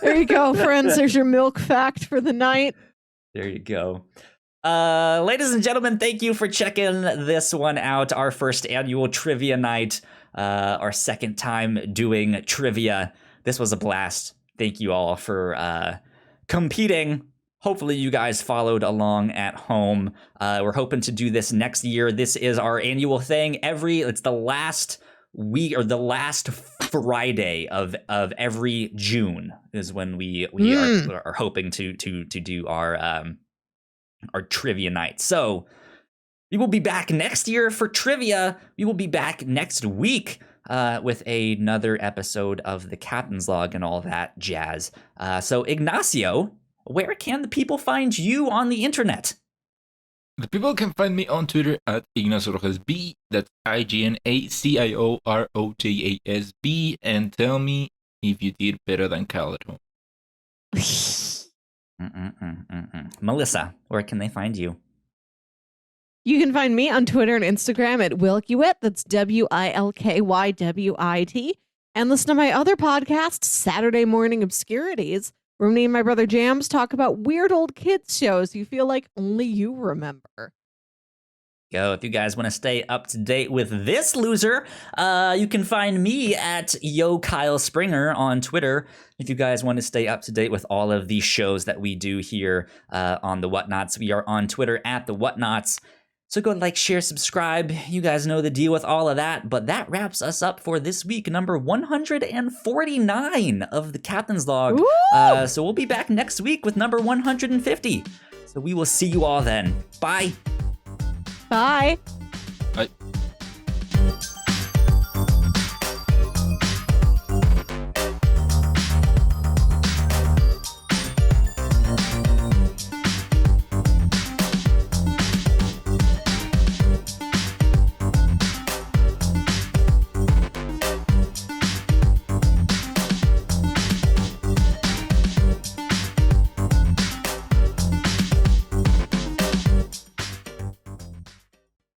There you go, friends. There's your milk fact for the night. There you go. Ladies and gentlemen, thank you for checking this one out. Our first annual trivia night, our second time doing trivia. This was a blast. Thank you all for competing. Hopefully you guys followed along at home. We're hoping to do this next year. This is our annual thing. It's the last week or the last Friday of every June is when we are hoping to do our trivia night. So we will be back next year for trivia. We will be back next week with another episode of the Captain's Log and all that jazz. So Ignacio, where can the people find you on the internet? The people can find me on Twitter at Ignacio Rojas B. That's IGNACIOROJASB. And tell me if you did better than Kyle at home. Melissa, where can they find you? You can find me on Twitter and Instagram at Wilkywit. That's WILKYWIT. And listen to my other podcast, Saturday Morning Obscurities, where me and my brother Jams talk about weird old kids shows you feel like only you remember. Go. If you guys want to stay up to date with this loser, you can find me at Yo Kyle Springer on Twitter. If you guys want to stay up to date with all of the shows that we do here on the Whatnauts, we are on Twitter at the Whatnauts. So go like, share, subscribe. You guys know the deal with all of that. But that wraps us up for this week, number 149 of the Captain's Log. So we'll be back next week with number 150. So we will see you all then. Bye. Bye.